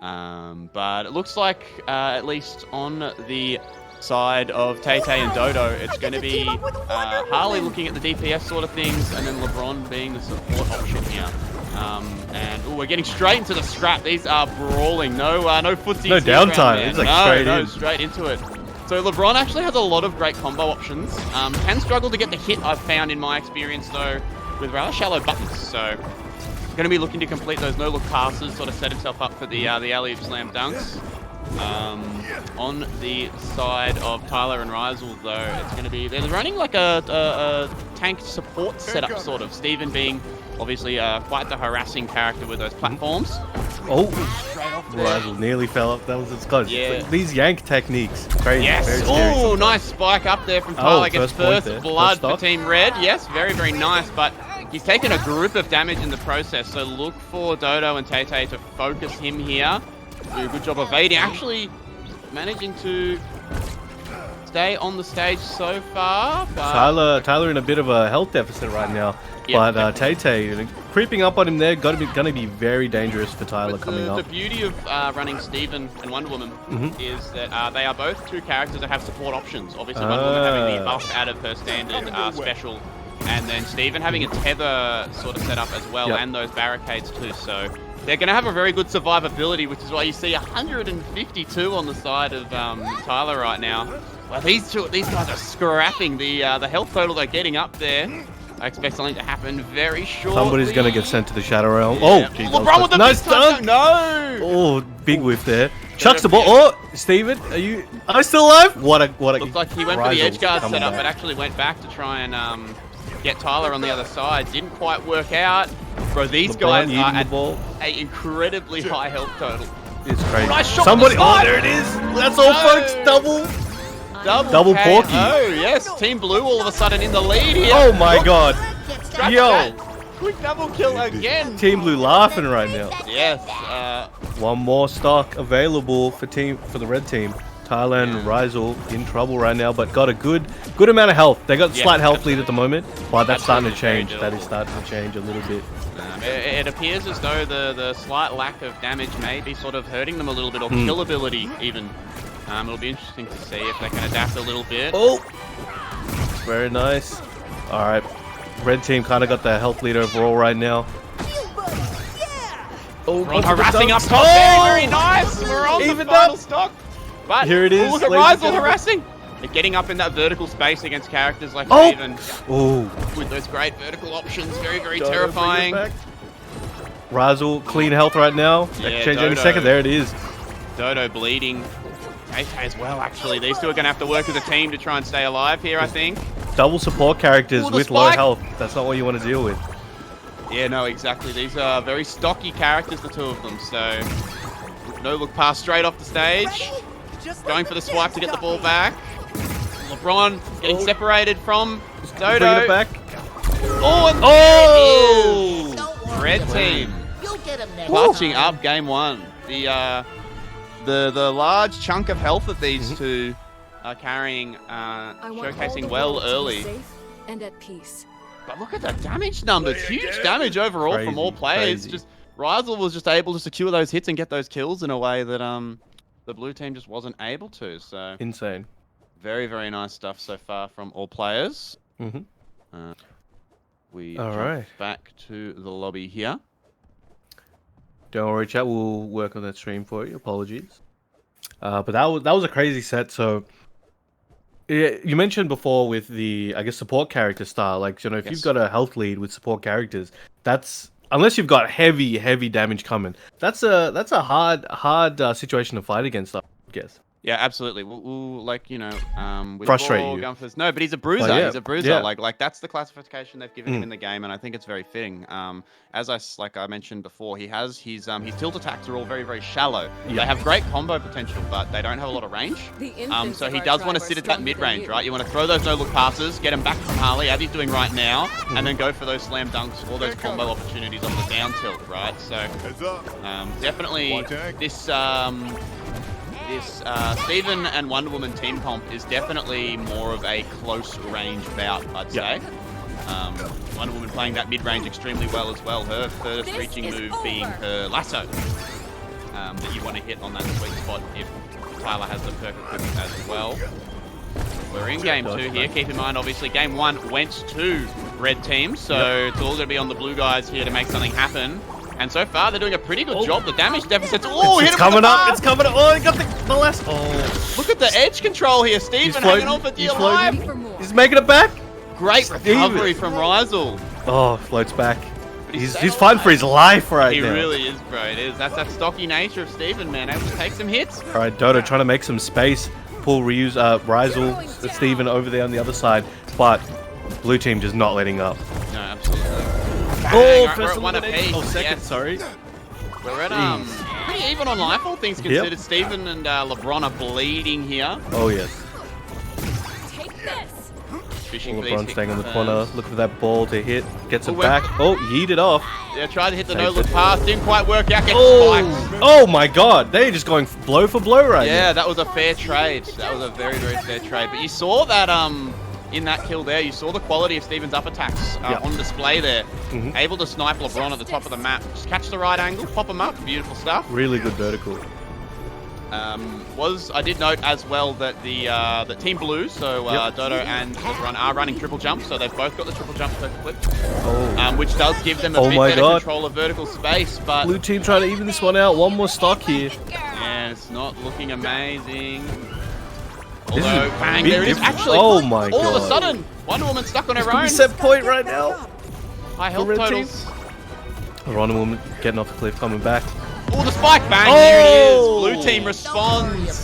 But it looks like, at least on the side of Tay Tay and Dodo, it's going to be Harley looking at the DPS sort of things, and then LeBron being the support option here. We're getting straight into the scrap. These are brawling. No footsies. No downtime. It's like straight into it. So LeBron actually has a lot of great combo options. Can struggle to get the hit, I've found in my experience, though, with rather shallow buttons. So going to be looking to complete those no-look passes, sort of set himself up for the alley-oop slam dunks. On the side of Tyler and Rizel, though, it's going to be... They're running like a tank support setup, sort of. Steven being, obviously, quite the harassing character with those platforms. Oh, Rizel nearly fell off. That was its close. Yeah. Like, these yank techniques. Crazy. Yes. Oh, nice spike up there from Tyler. Gets first blood for Team Red. Yes, very, very nice. But he's taken a group of damage in the process. So look for Dodo and Tay Tay to focus him here. Do a good job evading. Actually managing to stay on the stage so far. But Tyler in a bit of a health deficit right now. Yep, but Tay Tay creeping up on him there, gonna be very dangerous for Tyler coming up. The beauty of running Steven and Wonder Woman is that they are both two characters that have support options. Obviously, Wonder Woman having the buff out of her standard special, and then Steven having a tether sort of set up as well, and those barricades too. So they're going to have a very good survivability, which is why you see 152 on the side of Tyler right now. Well, these guys are scrapping the health total they're getting up there. I expect something to happen very shortly. Somebody's going to get sent to the Shadow Realm. Yeah. Oh, geez, LeBron with the nice dunk. No! Oh, big whiff there. Chucks the ball. Oh, Steven, are you still alive? What a Looks like he went for the edge guard setup, but actually went back to try and get Tyler on the other side. Didn't quite work out. Bro, these guys are at an incredibly high health total. It's crazy. Nice shot. Somebody, there it is. That's all, folks. Double Porky. Oh, yes. Team Blue all of a sudden in the lead here. Oh, my God. Yo. Quick double kill again. Team Blue laughing right now. Yes. One more stock available for the red team. Tyler and Rizel in trouble right now, but got a good amount of health. They got slight health lead at the moment, but that's starting to change. That is starting to change a little bit. It appears as though the slight lack of damage may be sort of hurting them a little bit, or killability even. It'll be interesting to see if they can adapt a little bit. Oh, very nice. All right, red team kind of got the health lead overall right now. Oh, harassing up top. Very, very nice. We're on the final stock. But here it is. Look at Rizel harassing. They're getting up in that vertical space against characters like Steven. Oh, with those great vertical options. Very, very terrifying. Rizel, clean health right now. Yeah, change any second. There it is. Dodo bleeding. AK as well, actually. These two are going to have to work as a team to try and stay alive here, I think. Double support characters with low health. That's not what you want to deal with. Yeah, no, exactly. These are very stocky characters, the two of them. So, no look pass straight off the stage. Going for the swipe to get the ball back. LeBron getting separated from Dodo. Bringing it back. Oh, and red team clutching up game one. The large chunk of health that these two are carrying, showcasing well early. And at peace. But look at the damage numbers. Huge damage overall from all players. Just Rizel was just able to secure those hits and get those kills in a way that the blue team just wasn't able to. So insane. Very, very nice stuff so far from all players. We jump back to the lobby here. Don't worry, chat. We'll work on that stream for you. Apologies. But that was a crazy set. So you mentioned before with the, I guess, support character style. Like, you know, if you've got a health lead with support characters, that's, unless you've got heavy damage coming, that's a hard situation to fight against, I guess. Yeah, absolutely. We'll like, you know, with frustrate Raw, you. Gunfers. No, but he's a bruiser. Oh, yeah. He's a bruiser. Yeah. Like that's the classification they've given him in the game, and I think it's very fitting. As I mentioned before, his tilt attacks are all very, very shallow. They have great combo potential, but they don't have a lot of range. So he does want to sit at that mid range, right? You want to throw those no look passes, get him back from Harley, as he's doing right now, and then go for those slam dunks or those combo opportunities on the down tilt, right? So definitely this. This Steven and Wonder Woman team comp is definitely more of a close range bout, I'd say. Wonder Woman playing that mid range extremely well as well. Her first reaching move being her lasso. that you want to hit on that sweet spot if Tyler has the perk equipped as well. We're in game 2 here. Keep in mind, obviously, game 1 went to red team, so it's all going to be on the blue guys here to make something happen. And so far, they're doing a pretty good job. The damage deficit's... Oh, hit him coming with the up. bar. It's coming up. Oh, he got the last... Oh. Look at the edge control here. Steven hanging on for dear life. He's making it back. Great recovery from Rizel. Oh, floats back. He's fighting for his life right now. He really is, bro. It is. That's that stocky nature of Steven, man. Able to take some hits. All right, Dodo trying to make some space. Pull Rizel, Steven over there on the other side. But blue team just not letting up. No, absolutely. Oh, we're at 1 apiece. Oh, second, yes. sorry. We're at pretty even on life, all things considered. Yep. Steven and LeBron are bleeding here. Oh, yes. Take this. Fishing LeBron staying on the corner, looking for that ball to hit. Gets it back. Oh, yeet it off. Yeah, tried to hit the no-look pass. Didn't quite work out. Gets spiked. Oh, my God. They're just going blow for blow right now. Yeah, that was a fair trade. That was a very, very fair trade. But you saw that in that kill there, you saw the quality of Steven's up attacks on display there. Able to snipe LeBron at the top of the map. Just catch the right angle, pop him up. Beautiful stuff. Really good vertical. I did note as well that the Team Blue, so Dodo and LeBron are running triple jump, so they've both got the triple jump equipped, which does give them a bit better control of vertical space. But blue team trying to even this one out. One more stock here. Yeah, it's not looking amazing. Although, bang, there it is. Actually, oh my God! All of a sudden, Wonder Woman stuck on her own. Set point right now. High health totals. Wonder Woman getting off the cliff, coming back. Oh, the spike bang! There it is. Blue team responds.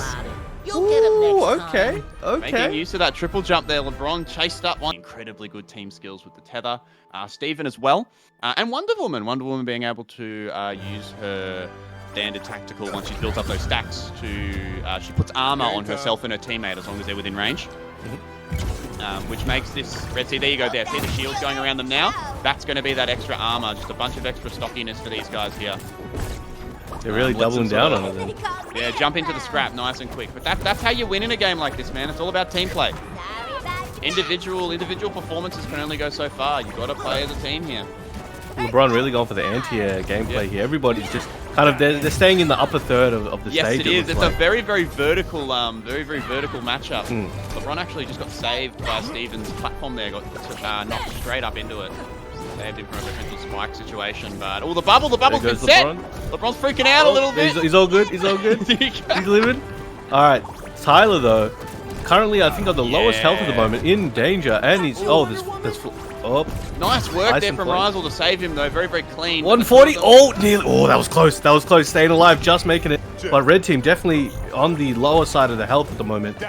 Ooh, okay. Making use of that triple jump there. LeBron chased up one. Incredibly good team skills with the tether. Steven as well. And Wonder Woman. Wonder Woman being able to use her standard tactical once she's built up those stacks to... she puts armor on herself and her teammate as long as they're within range. Which makes this... Red Sea, there you go there. See the shields going around them now? That's going to be that extra armor. Just a bunch of extra stockiness for these guys here. They're really doubling down on it then. Yeah, jump into the scrap nice and quick. But that's how you win in a game like this, man. It's all about team play. Individual performances can only go so far. You've got to play as a team here. LeBron really going for the anti-air gameplay here. Everybody's just kind of... They're staying in the upper third of the stage. Yes, it is. It's a very, very vertical matchup. LeBron actually just got saved by Steven's platform there. Got knocked straight up into it. Saved him from a potential spike situation, but the bubble's been set. LeBron's freaking out a little bit. He's all good. He's living. All right, Tyler though, currently I think on the lowest health at the moment, in danger, and he's nice work there from Rizel to save him though. Very, very clean. 140. Oh, nearly. Oh, that was close. That was close. Staying alive, just making it. But red team definitely on the lower side of the health at the moment.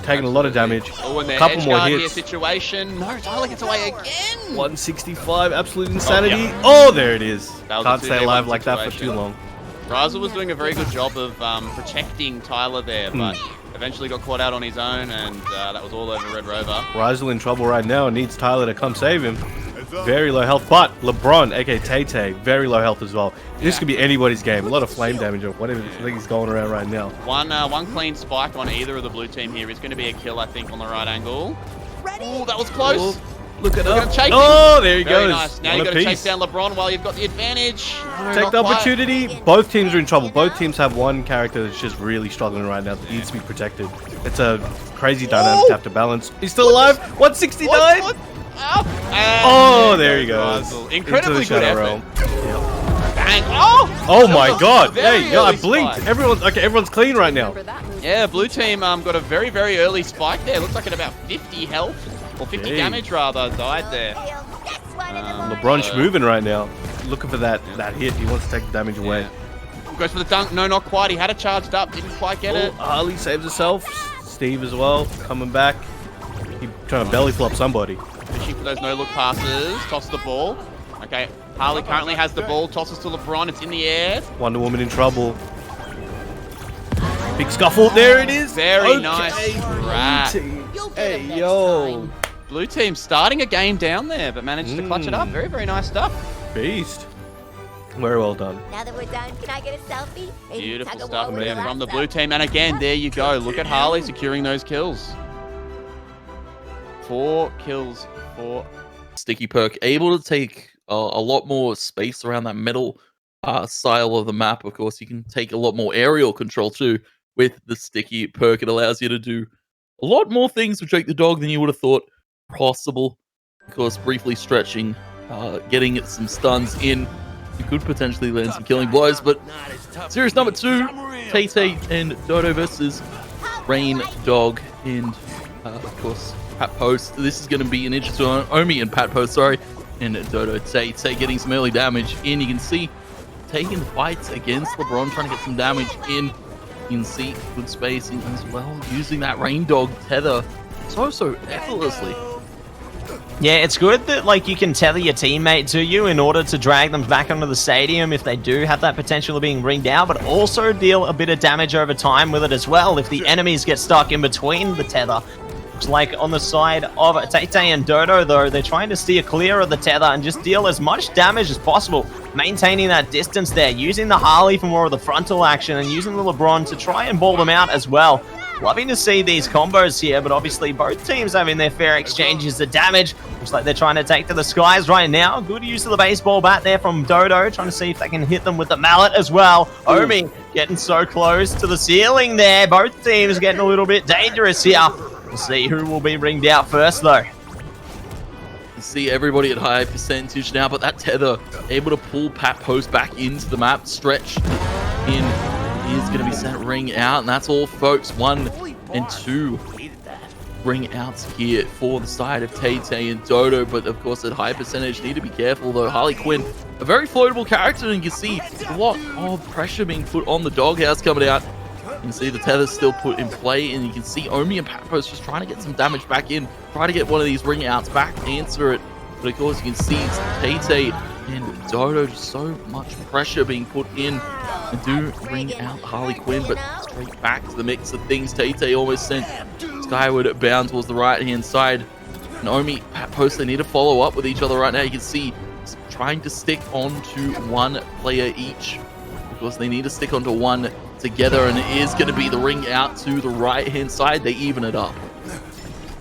Taking a lot of damage. Oh, and a couple more hits. Situation. No, Tyler gets away again. 165, absolute insanity. Oh, there it is. Can't stay alive like that for too long. Rizel was doing a very good job of protecting Tyler there, but eventually got caught out on his own, and that was all over Red Rover. Rizel in trouble right now and needs Tyler to come save him. Very low health, but LeBron, aka Tay-Tay, very low health as well. This could be anybody's game. A lot of flame damage or whatever he's going around right now. One clean spike on either of the blue team here is going to be a kill, I think, on the right angle. Oh, that was close. Look at that. Oh, there he goes. Nice. Now you got to chase down LeBron while you've got the advantage. Take the opportunity. Both teams are in trouble. Both teams have one character that's just really struggling right now that needs to be protected. It's a crazy dynamic to have to balance. He's still alive. 169. What? Oh, there he goes. Incredibly good effort. Bang. Oh my God. Hey, yo, I blinked. Everyone's clean right now. Yeah, blue team got a very, very early spike there. Looks like at about 50 health, or 50 damage rather, died there. LeBron's moving right now. Looking for that hit. He wants to take the damage away. Goes for the dunk. No, not quite. He had it charged up. Didn't quite get it. Harley saves herself. Steve as well. Coming back. He's trying to belly flop somebody. Fishing for those no-look passes. Toss the ball. Okay, Harley currently has the ball. Tosses to LeBron. It's in the air. Wonder Woman in trouble. Big scuffle. There it is. Very nice. Hey, yo. Blue team starting a game down there, but managed to clutch it up. Very, very nice stuff. Beast. Very well done. Now that we're done, can I get a selfie? Beautiful stuff there from the blue team. And again, there you go. Look at Harley securing those kills. 4 kills for Sticky perk, able to take a lot more space around that middle style of the map. Of course, you can take a lot more aerial control too with the sticky perk. It allows you to do a lot more things with Jake the Dog than you would have thought possible. Of course, briefly stretching, getting some stuns in. You could potentially land some killing blows, but series number 2, Tay and Dodo versus Rain Dog and, of course, Pat Post. This is going to be an interesting one. Omi and Pat Post, sorry, and Dodo. Tay getting some early damage in. You can see taking the fights against LeBron, trying to get some damage in. You can see good spacing as well, using that Rain Dog tether so effortlessly. Yeah, it's good that like you can tether your teammate to you in order to drag them back onto the stadium if they do have that potential of being ringed out, but also deal a bit of damage over time with it as well if the enemies get stuck in between the tether. Looks like on the side of Tay and Dodo, though, they're trying to steer clear of the tether and just deal as much damage as possible, maintaining that distance there, using the Harley for more of the frontal action and using the LeBron to try and ball them out as well. Loving to see these combos here, but obviously both teams having their fair exchanges of damage. Looks like they're trying to take to the skies right now. Good use of the baseball bat there from Dodo, trying to see if they can hit them with the mallet as well. Omi getting so close to the ceiling there. Both teams getting a little bit dangerous here. We'll see who will be ringed out first, though. You see everybody at high percentage now, but that tether able to pull Pat Post back into the map. Stretch in is going to be sent ring out, and that's all, folks. 1 and 2 ring outs here for the side of Tay and Dodo, but of course at high percentage need to be careful though. Harley Quinn, a very floatable character, and you can see a lot of pressure being put on the doghouse coming out. You can see the tether's still put in play, and you can see Omi and Pat Post just trying to get some damage back in, try to get one of these ring outs back, answer it. But of course you can see Tay and Dodo, just so much pressure being put in. And do ring out Harley Quinn, but straight back to the mix of things. Tay almost sent skyward bound towards the right-hand side. Naomi, Pat Post, they need to follow up with each other right now. You can see trying to stick onto one player each. Of course, they need to stick onto one together, and it is going to be the ring out to the right-hand side. They even it up.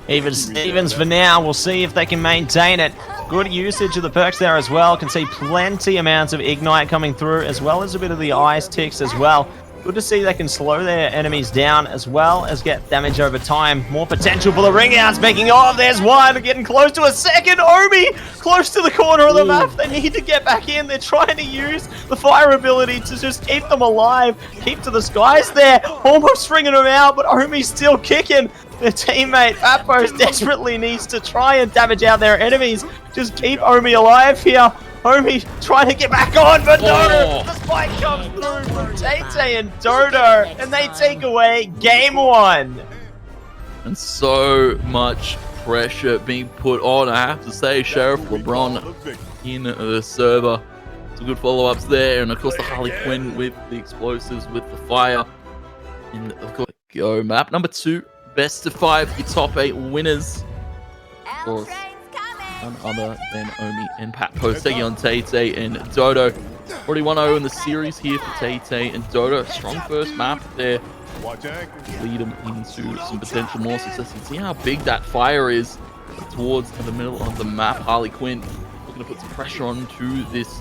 Even Stevens for now. We'll see if they can maintain it. Good usage of the perks there as well. Can see plenty amounts of Ignite coming through, as well as a bit of the Ice ticks as well. Good to see they can slow their enemies down, as well as get damage over time. More potential for the ring out. Speaking of, there's one getting close to a second. Omi close to the corner of the map. They need to get back in. They're trying to use the fire ability to just keep them alive. Keep to the skies there. Almost ringing them out, but Omi's still kicking. Their teammate, Pat Post, desperately needs to try and damage out their enemies. Just keep Omi alive here. Omi trying to get back on, but no! The spike comes through from Tay and Dodo, and they take away game 1. And so much pressure being put on, I have to say. Sheriff LeBron in the server. Some good follow-ups there, and of course the Harley Quinn with the explosives, with the fire. And of course, go map number 2. Best of 5, your top 8 winners. Of course, none other than Omi and Pat Post taking on Tay and Dodo. Already 1-0 in the series here for Tay and Dodo. Strong first map there. Lead them into some potential more success. You can see how big that fire is towards the middle of the map. Harley Quinn looking to put some pressure onto this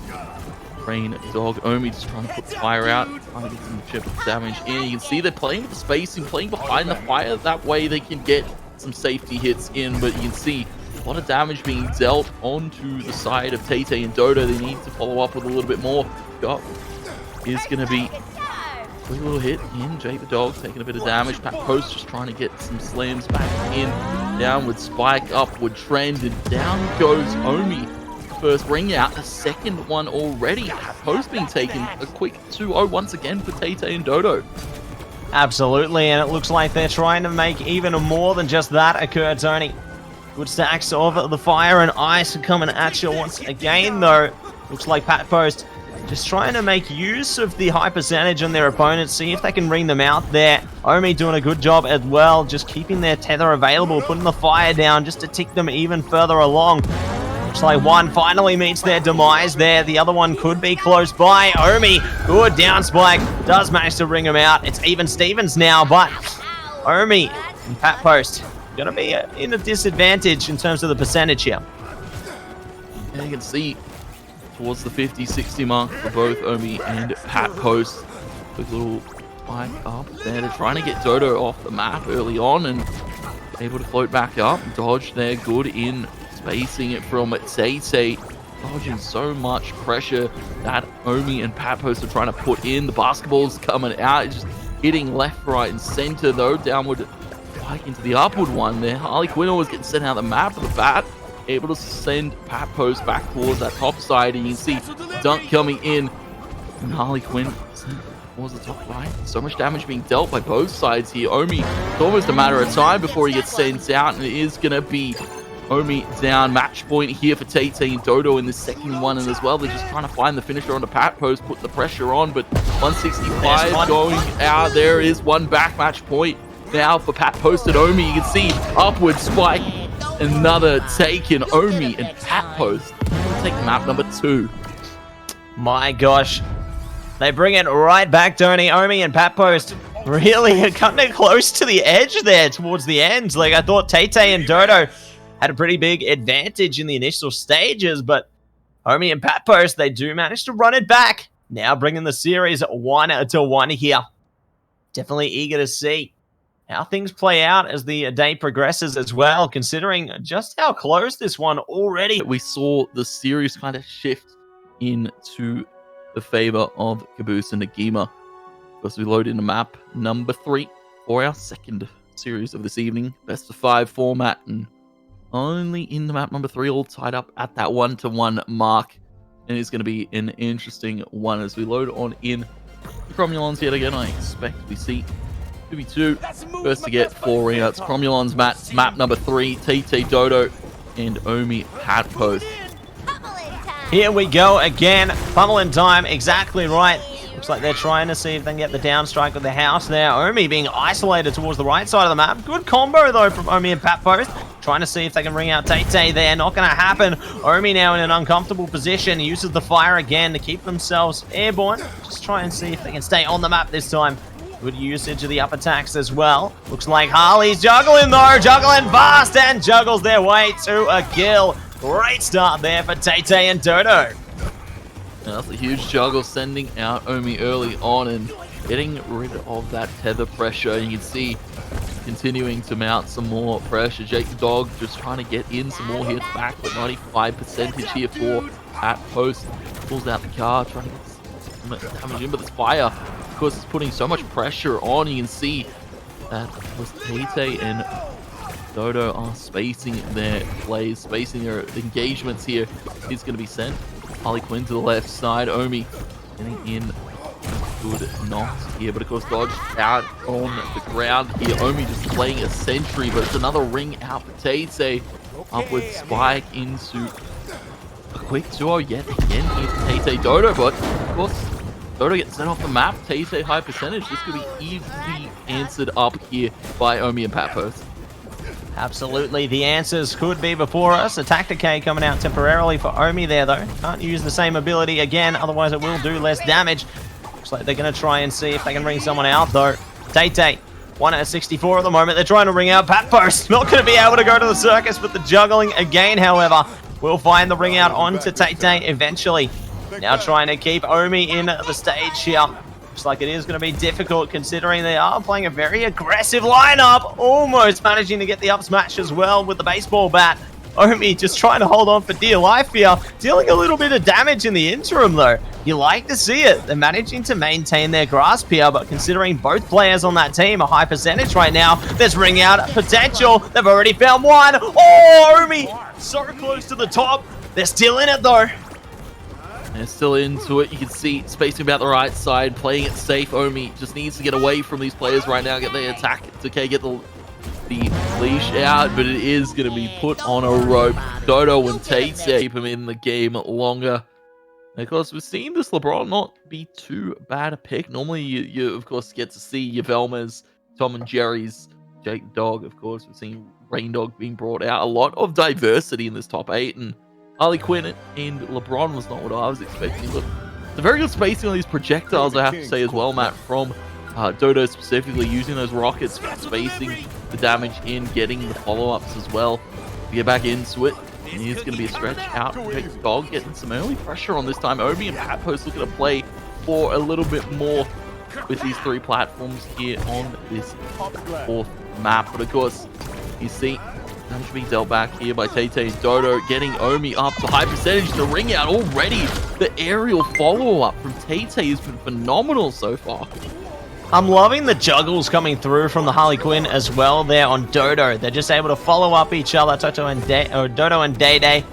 Rain Dog. Omi just trying to put the fire out, trying to get some chip damage in. You can see they're playing with the spacing, playing behind the fire. That way they can get some safety hits in, but you can see a lot of damage being dealt onto the side of Tay and Dodo. They need to follow up with a little bit more. Got is going to be a quick little hit in. Jake the Dog taking a bit of damage. Pat Post just trying to get some slams back in. Downward spike, upward trend, and down goes Omi. First ring out, the second one already. Pat Post being taken. A quick 2-0 once again for Tay and Dodo. Absolutely, and it looks like they're trying to make even more than just that occur, Tony. Good stacks of the fire and ice coming at you once again, though. Looks like Pat Post just trying to make use of the high percentage on their opponents, see if they can ring them out there. Omi doing a good job as well, just keeping their tether available, putting the fire down just to tick them even further along. Looks like one finally meets their demise there. The other one could be close by. Omi, good down spike, does manage to ring him out. It's even Stevens now, but Omi and Pat Post going to be in a disadvantage in terms of the percentage here. And you can see towards the 50-60 mark for both Omi and Pat Post. Quick little spike up there. They're trying to get Dodo off the map early on and able to float back up. Dodge there, good in spacing it from Tay. Dodging so much pressure that Omi and Pat Post are trying to put in. The basketball's coming out, it's just hitting left, right, and center though. Downward spike into the upward one there. Harley Quinn was getting sent out the map with the bat. Able to send Pat Post back towards that top side, and you can see dunk coming in. And Harley Quinn towards the top right. So much damage being dealt by both sides here. Omi, it's almost a matter of time before he gets sent out, and it is going to be Omi down. Match point here for Tay and Dodo in the second one, and as well, they're just trying to find the finisher on the Pat Post, put the pressure on, but 165 going out. There is one back. Match point now for Pat Post and Omi. You can see upward spike. Another taken. Omi and Pat Post take map number 2. My gosh. They bring it right back, Tony. Omi and Pat Post really cutting it close to the edge there towards the end. Like, I thought Tay and Dodo had a pretty big advantage in the initial stages, but Omi and Pat Post, they do manage to run it back. Now bringing the series 1-1 here. Definitely eager to see how things play out as the day progresses as well, considering just how close this one already. We saw the series kind of shift into the favor of Caboose and Nagima. Because we load into map number 3 for our second series of this evening. Best of 5 format, and only in the map number 3, all tied up at that 1-1 mark. And it's going to be an interesting one as we load on in the Cromulons yet again. I expect we see 2v2. First to get 4 ringouts. Cromulons map number 3. Tay Dodo and Omi Pat Post. Here we go again. Pummeling time, exactly right. Looks like they're trying to see if they can get the down strike with the house there. Omi being isolated towards the right side of the map. Good combo though from Omi and Pat Post. Trying to see if they can ring out Tay there. Not going to happen. Omi now in an uncomfortable position. Uses the fire again to keep themselves airborne. Just try and see if they can stay on the map this time. Good usage of the up attacks as well. Looks like Harley's juggling though. Juggling fast and juggles their way to a kill. Great start there for Tay and Dodo. That's a huge juggle, sending out Omi early on and getting rid of that tether pressure. You can see continuing to mount some more pressure. Jake the Dog just trying to get in some more hits back, but 95% here for Pat Post. Pulls out the car, trying to get some damage in, but this fire, of course, is putting so much pressure on. You can see that Tay and Dodo are spacing their plays, spacing their engagements here. He's going to be sent. Harley Quinn to the left side. Omi getting in. Good knock here, but of course dodged out on the ground here. Omi just playing a sentry, but it's another ring out for Tay. Upward spike into a quick 2-0 yet again here for Tay Dodo, but of course Dodo gets sent off the map. Tay high percentage. This could be easily answered up here by Omi and Pat Post. Absolutely, the answers could be before us. Attack Decay coming out temporarily for Omi there, though. Can't use the same ability again, otherwise it will do less damage. Looks like they're going to try and see if they can ring someone out, though. Tay, 1-64 at the moment. They're trying to ring out Pat Post. Not going to be able to go to the circus, but the juggling again, however, will find the ring out onto Tay eventually. Now trying to keep Omi in the stage here. Looks like it is going to be difficult considering they are playing a very aggressive lineup. Almost managing to get the up smash as well with the baseball bat. Omi just trying to hold on for dear life here. Dealing a little bit of damage in the interim though. You like to see it. They're managing to maintain their grasp here, but considering both players on that team are high percentage right now, there's ring out potential. They've already found one. Oh, Omi so close to the top. They're still in it though. They're still into it. You can see spacing about the right side, playing it safe. Omi just needs to get away from these players right now, get the attack. It's okay, get the leash out, but it is going to be put on a rope. Dodo and Tay keep him in the game longer. And of course, we've seen this LeBron not be too bad a pick. Normally, you of course get to see your Velmas, Tom and Jerry's, Jake Dog. Of course, we've seen Rain Dog being brought out. A lot of diversity in this top 8, and Harley Quinn and LeBron was not what I was expecting. Look, it's a very good spacing on these projectiles, I have to say as well, Matt, from Dodo specifically, using those rockets, spacing the damage in, getting the follow-ups as well. To get back into it, And here's going to be a stretch out. Dog getting some early pressure on this time. Omi and Patpost looking to play for a little bit more with these 3 platforms here on this 4th map. But of course, you see damage being dealt back here by Tay and Dodo, getting Omi up to high percentage to ring out already. The aerial follow-up from Tay has been phenomenal so far. I'm loving the juggles coming through from the Harley Quinn as well there on Dodo. They're just able to follow up each other, Dodo and Day,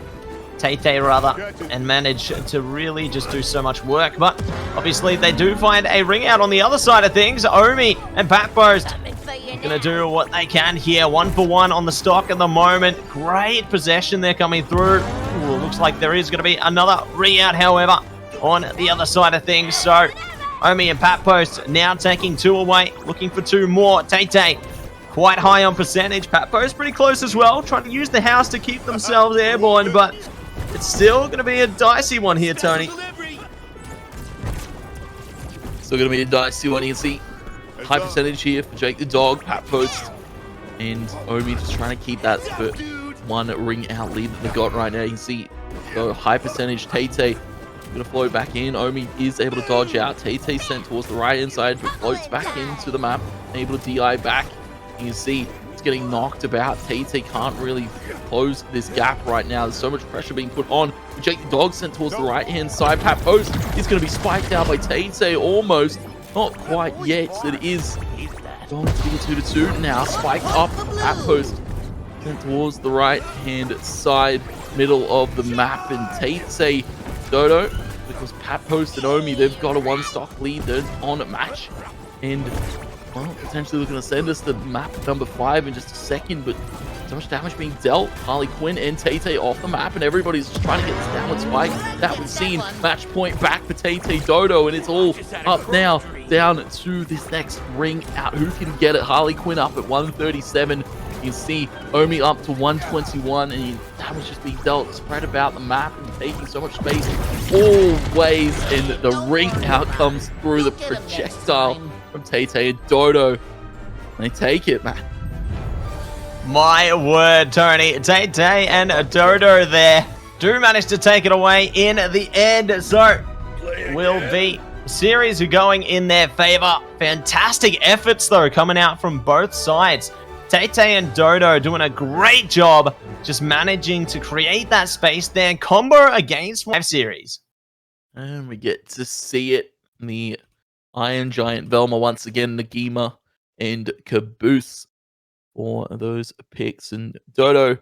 Tay rather, and manage to really just do so much work. But obviously they do find a ring out on the other side of things. Omi and Patpost gonna do what they can here. 1 for 1 on the stock at the moment. Great possession there coming through. Ooh, looks like there is gonna be another ring out, however, on the other side of things. So Omi and Patpost now taking 2 away, looking for 2 more. Tay quite high on percentage. Patpost pretty close as well, trying to use the house to keep themselves airborne, but it's still going to be a dicey one here, Tony. Still going to be a dicey one. You can see high percentage here for Jake the Dog, Patpost, and Omi just trying to keep that 1 ring out lead that they got right now. You can see so high percentage. Tay going to float back in. Omi is able to dodge out. Tay sent towards the right hand side, but floats back into the map, able to DI back. You can see it's getting knocked about. Tay can't really close this gap right now. There's so much pressure being put on. Jake the Dog sent towards the right hand side. Patpost is going to be spiked out by Tay almost. Not quite yet. It is Dog 2-2 now. Spiked up. Patpost sent towards the right hand side, middle of the map. And Tay Dodo, because Patpost and Omi, they've got a 1-stock lead. They're on a match. And, well, potentially looking to send us to map number 5 in just a second. But so much damage being dealt. Harley Quinn and Tay off the map. And everybody's just trying to get this downward spike. That we've seen. Match point back for Tay Dodo. And it's all up now. Down to this next ring out. Who can get it? Harley Quinn up at 137. You can see Omi up to 121, and damage just being dealt, spread about the map and taking so much space always, and the ring out comes through the projectile from Tay and Dodo. They take it, man. My word, Tony. Tay and Dodo there do manage to take it away in the end. So, will the series going in their favor. Fantastic efforts, though, coming out from both sides. Tay and Dodo doing a great job just managing to create that space there and combo against 5 series. And we get to see it. The Iron Giant Velma once again, Nagima and Caboose for those picks. And Dodo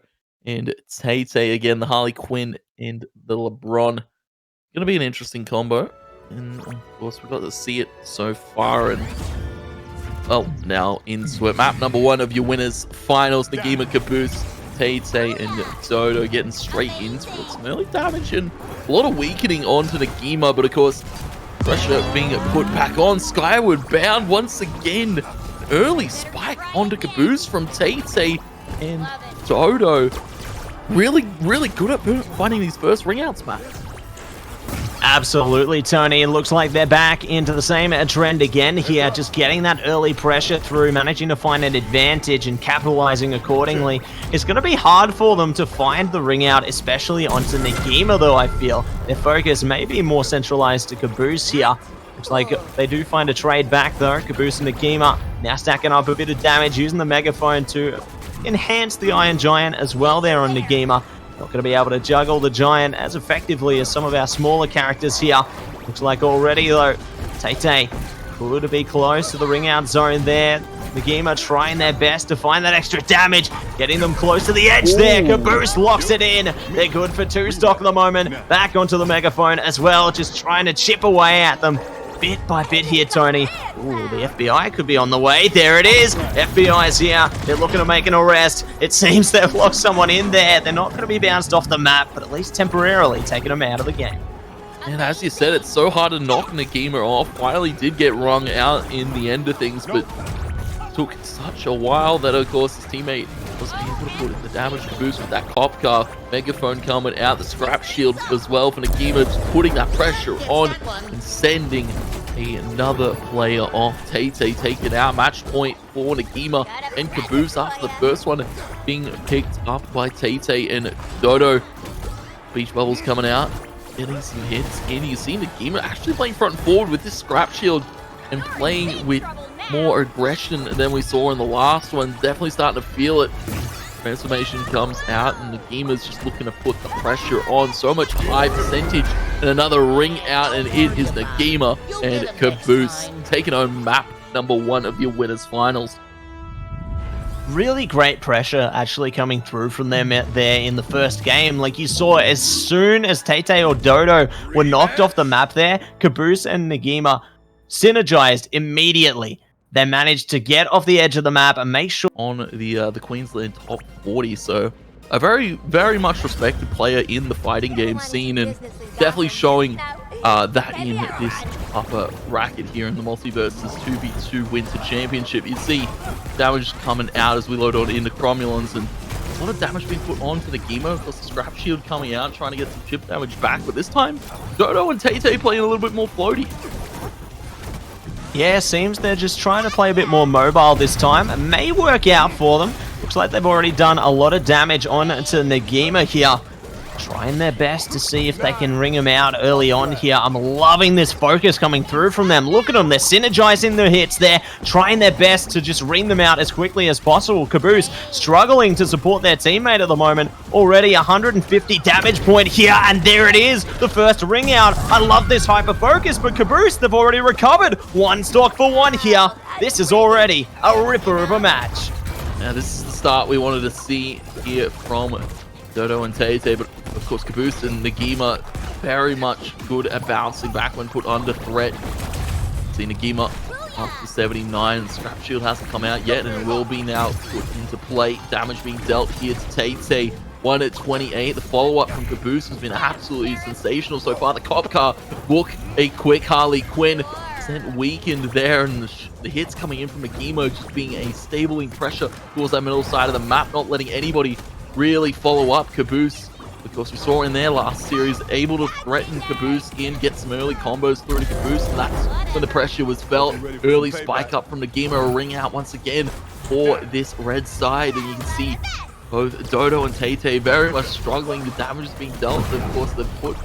and Tay again, the Harley Quinn and the LeBron. Going to be an interesting combo. And of course, we got to see it so far. And well, now into it. Map number 1 of your winners finals. Nagima, Caboose, Tay and Dodo getting straight into it. Some early damage and a lot of weakening onto Nagima, but of course, pressure being put back on. Skyward bound once again. Early spike onto Caboose from Tay and Dodo. Really, really good at finding these first ring outs, Matt. Absolutely, Tony. It looks like they're back into the same trend again here, just getting that early pressure through, managing to find an advantage and capitalizing accordingly. It's going to be hard for them to find the ring out, especially onto Nagima, though, I feel. Their focus may be more centralized to Caboose here. Looks like they do find a trade back, though. Caboose and Nagima now stacking up a bit of damage, using the megaphone to enhance the Iron Giant as well there on Nagima. Not going to be able to juggle the Giant as effectively as some of our smaller characters here. Looks like already, though, Tay could be close to the ring out zone there. Nagima trying their best to find that extra damage, getting them close to the edge there. Caboose locks it in. They're good for 2 stock at the moment. Back onto the megaphone as well, just trying to chip away at them. Bit by bit here, Tony. Ooh, the FBI could be on the way. There it is. FBI's here. They're looking to make an arrest. It seems they've locked someone in there. They're not going to be bounced off the map, but at least temporarily taking them out of the game. And as you said, it's so hard to knock Nagima off. Finally did get wrung out in the end of things, but took such a while that, of course, his teammate was able to put in the damage to boost with that cop car. Megaphone coming out, the scrap shields as well for Nagima, just putting that pressure on and sending another player off. Tay-Tay taken out. Match point for Nagima and Caboose after the first one being picked up by Tay-Tay and Dodo. Beach Bubbles coming out, getting some hits in. You see Nagima actually playing front and forward with this scrap shield and playing with more aggression than we saw in the last one. Definitely starting to feel it. Transformation comes out and Nagima's just looking to put the pressure on. So much high percentage and another ring out, and it is Nagima and Caboose taking home map number 1 of your winners finals. Really great pressure actually coming through from them there in the first game. Like you saw, as soon as Tay-Tay or Dodo were knocked off the map there, Caboose and Nagima synergized immediately. They managed to get off the edge of the map and make sure on the Queensland top 40. So a very, very much respected player in the fighting game scene, and definitely showing that in this upper bracket here in the Multiverse's 2v2 Winter Championship. You see damage coming out as we load on into Cromulons, and a lot of damage being put onto Nagima, plus the scrap shield coming out, trying to get some chip damage back. But this time, Dodo and Tay-Tay playing a little bit more floaty. Yeah, seems they're just trying to play a bit more mobile this time. It may work out for them. Looks like they've already done a lot of damage on to Nagima here. Trying their best to see if they can ring him out early on here. I'm loving this focus coming through from them. Look at them. They're synergizing their hits there, trying their best to just ring them out as quickly as possible. Caboose struggling to support their teammate at the moment. Already 150 damage point here, and there it is. The first ring out. I love this hyper focus, but Caboose, they've already recovered. 1 stock for 1 here. This is already a ripper of a match. Now this is the start we wanted to see here from Dodo and Tay-Tay, but of course Caboose and Nagima very much good at bouncing back when put under threat. See Nagima up to 79. Scrap shield hasn't come out yet, and it will be now put into play. Damage being dealt here to Tay-Tay. 1 at 28. The follow-up from Caboose has been absolutely sensational so far. The cop car book a quick Harley Quinn. Sent weakened there, and the hits coming in from Nagima just being a stabling pressure towards that middle side of the map, not letting anybody really follow up. Caboose, of course, we saw in their last series, able to threaten Caboose in, get some early combos through to Caboose, and that's when the pressure was felt. Early spike up from Nagima, a ring out once again for this red side, and you can see both Dodo and Tay-Tay very much struggling. The damage is being dealt. Of course, they've put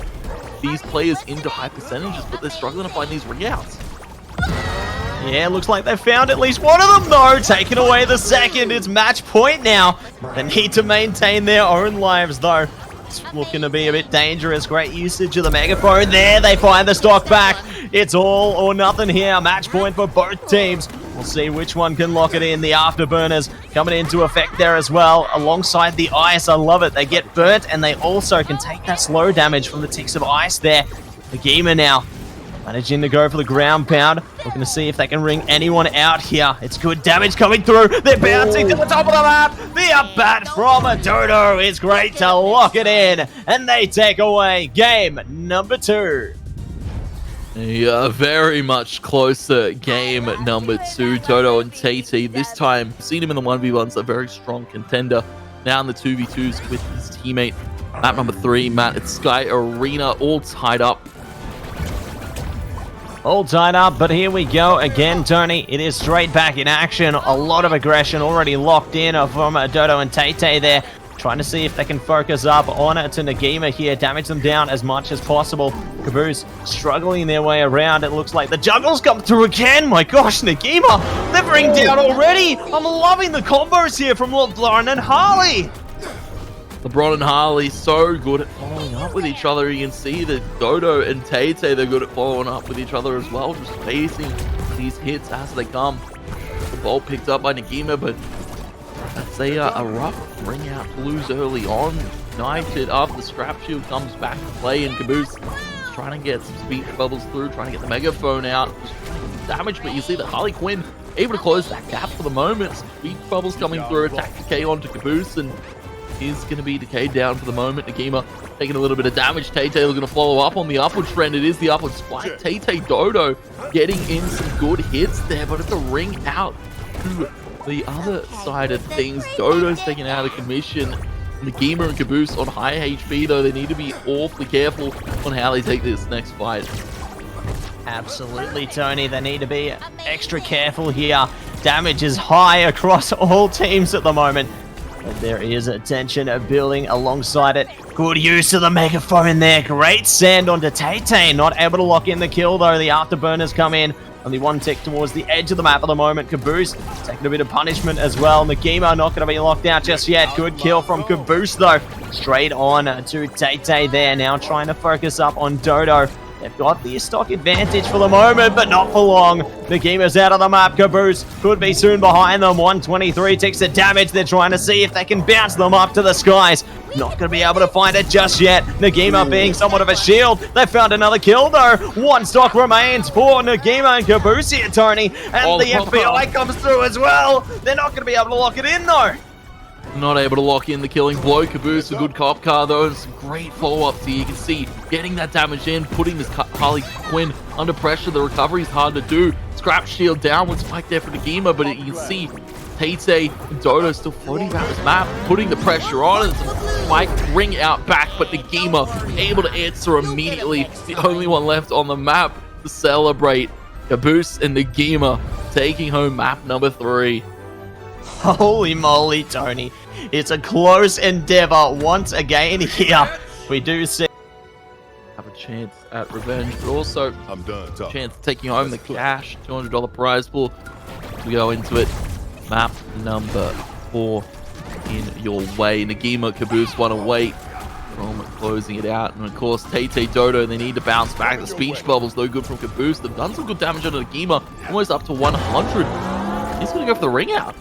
these players into high percentages, but they're struggling to find these ring outs. Yeah, looks like they found at least one of them, though. Taking away the second. It's match point now. They need to maintain their own lives, though. It's looking to be a bit dangerous. Great usage of the megaphone there. They find the stock back. It's all or nothing here. Match point for both teams. We'll see which one can lock it in. The afterburners coming into effect there as well, alongside the ice. I love it. They get burnt, and they also can take that slow damage from the ticks of ice there. Nagima now managing to go for the ground pound. Looking to see if they can ring anyone out here. It's good damage coming through. They're bouncing to the top of the map. The up bat from a Dodo is great to lock it in. And they take away game number 2. Yeah, very much closer game number 2. Dodo and Tay-Tay. This time, seen him in the 1v1s, a very strong contender. Now in the 2v2s with his teammate. Map number 3, Matt, it's Sky Arena, all tied up. All tied up, but here we go again, Tony. It is straight back in action. A lot of aggression already locked in from Dodo and Tay-Tay there. Trying to see if they can focus up on it to Nagima here. Damage them down as much as possible. Caboose struggling their way around. It looks like the juggles come through again. My gosh, Nagima, they're ringed down already. I'm loving the combos here from LeBron and Harley. LeBron and Harley so good at following up with each other. You can see that Dodo and Tay-Tay, they're good at following up with each other as well, just facing these hits as they come. The ball picked up by Nagima, but that's a rough ring out to lose early on. United after the scrap shield comes back to play, and Caboose is trying to get some speed bubbles through, trying to get the megaphone out, just trying to get some damage, but you see that Harley Quinn able to close that gap for the moment. Some speed bubbles coming through, attack decay onto Caboose, and is going to be decayed down for the moment. Nagima taking a little bit of damage. Tay-Tay looking to follow up on the upward trend. It is the upward spike. Tay-Tay Dodo getting in some good hits there, but it's a ring out to the other side of things. Dodo's taken out of commission. Nagima and Caboose on high HP, though. They need to be awfully careful on how they take this next fight. Absolutely, Tony. They need to be extra careful here. Damage is high across all teams at the moment. But there is a tension building alongside it. Good use of the megaphone there. Great send onto Tay. Not able to lock in the kill, though. The afterburners come in. Only one tick towards the edge of the map at the moment. Caboose taking a bit of punishment as well. Nagima not going to be locked out just yet. Good kill from Caboose, though. Straight on to Tay there. Now trying to focus up on Dodo. They've got the stock advantage for the moment, but not for long. Nagima's out of the map. Caboose could be soon behind them. 123 takes the damage. They're trying to see if they can bounce them up to the skies. Not going to be able to find it just yet. Nagima being somewhat of a shield. They found another kill, though. One stock remains for Nagima and Caboose here, Tony. And the FBI comes through as well. They're not going to be able to lock it in, though. Not able to lock in the killing blow. Caboose, a good cop car though, and some great follow-ups here. You can see getting that damage in, putting this Harley Quinn under pressure. The recovery is hard to do. Scrap shield down with Spike there for Nagima, but you can see Tay and Dodo still floating around this map, putting the pressure on, and Spike ring out back, but Nagima able to answer immediately. The only one left on the map to celebrate. Caboose and Nagima taking home map number 3. Holy moly, Tony. It's a close endeavor once again here. We do see have a chance at revenge, but also a chance of taking home the cash, $200 prize pool. We go into it. Map number 4 in your way. Nagima, Caboose want to wait from closing it out. And of course, Tay Dodo, they need to bounce back. The speech bubble's no good from Caboose. They've done some good damage on Nagima, almost up to 100. He's going to go for the ring out.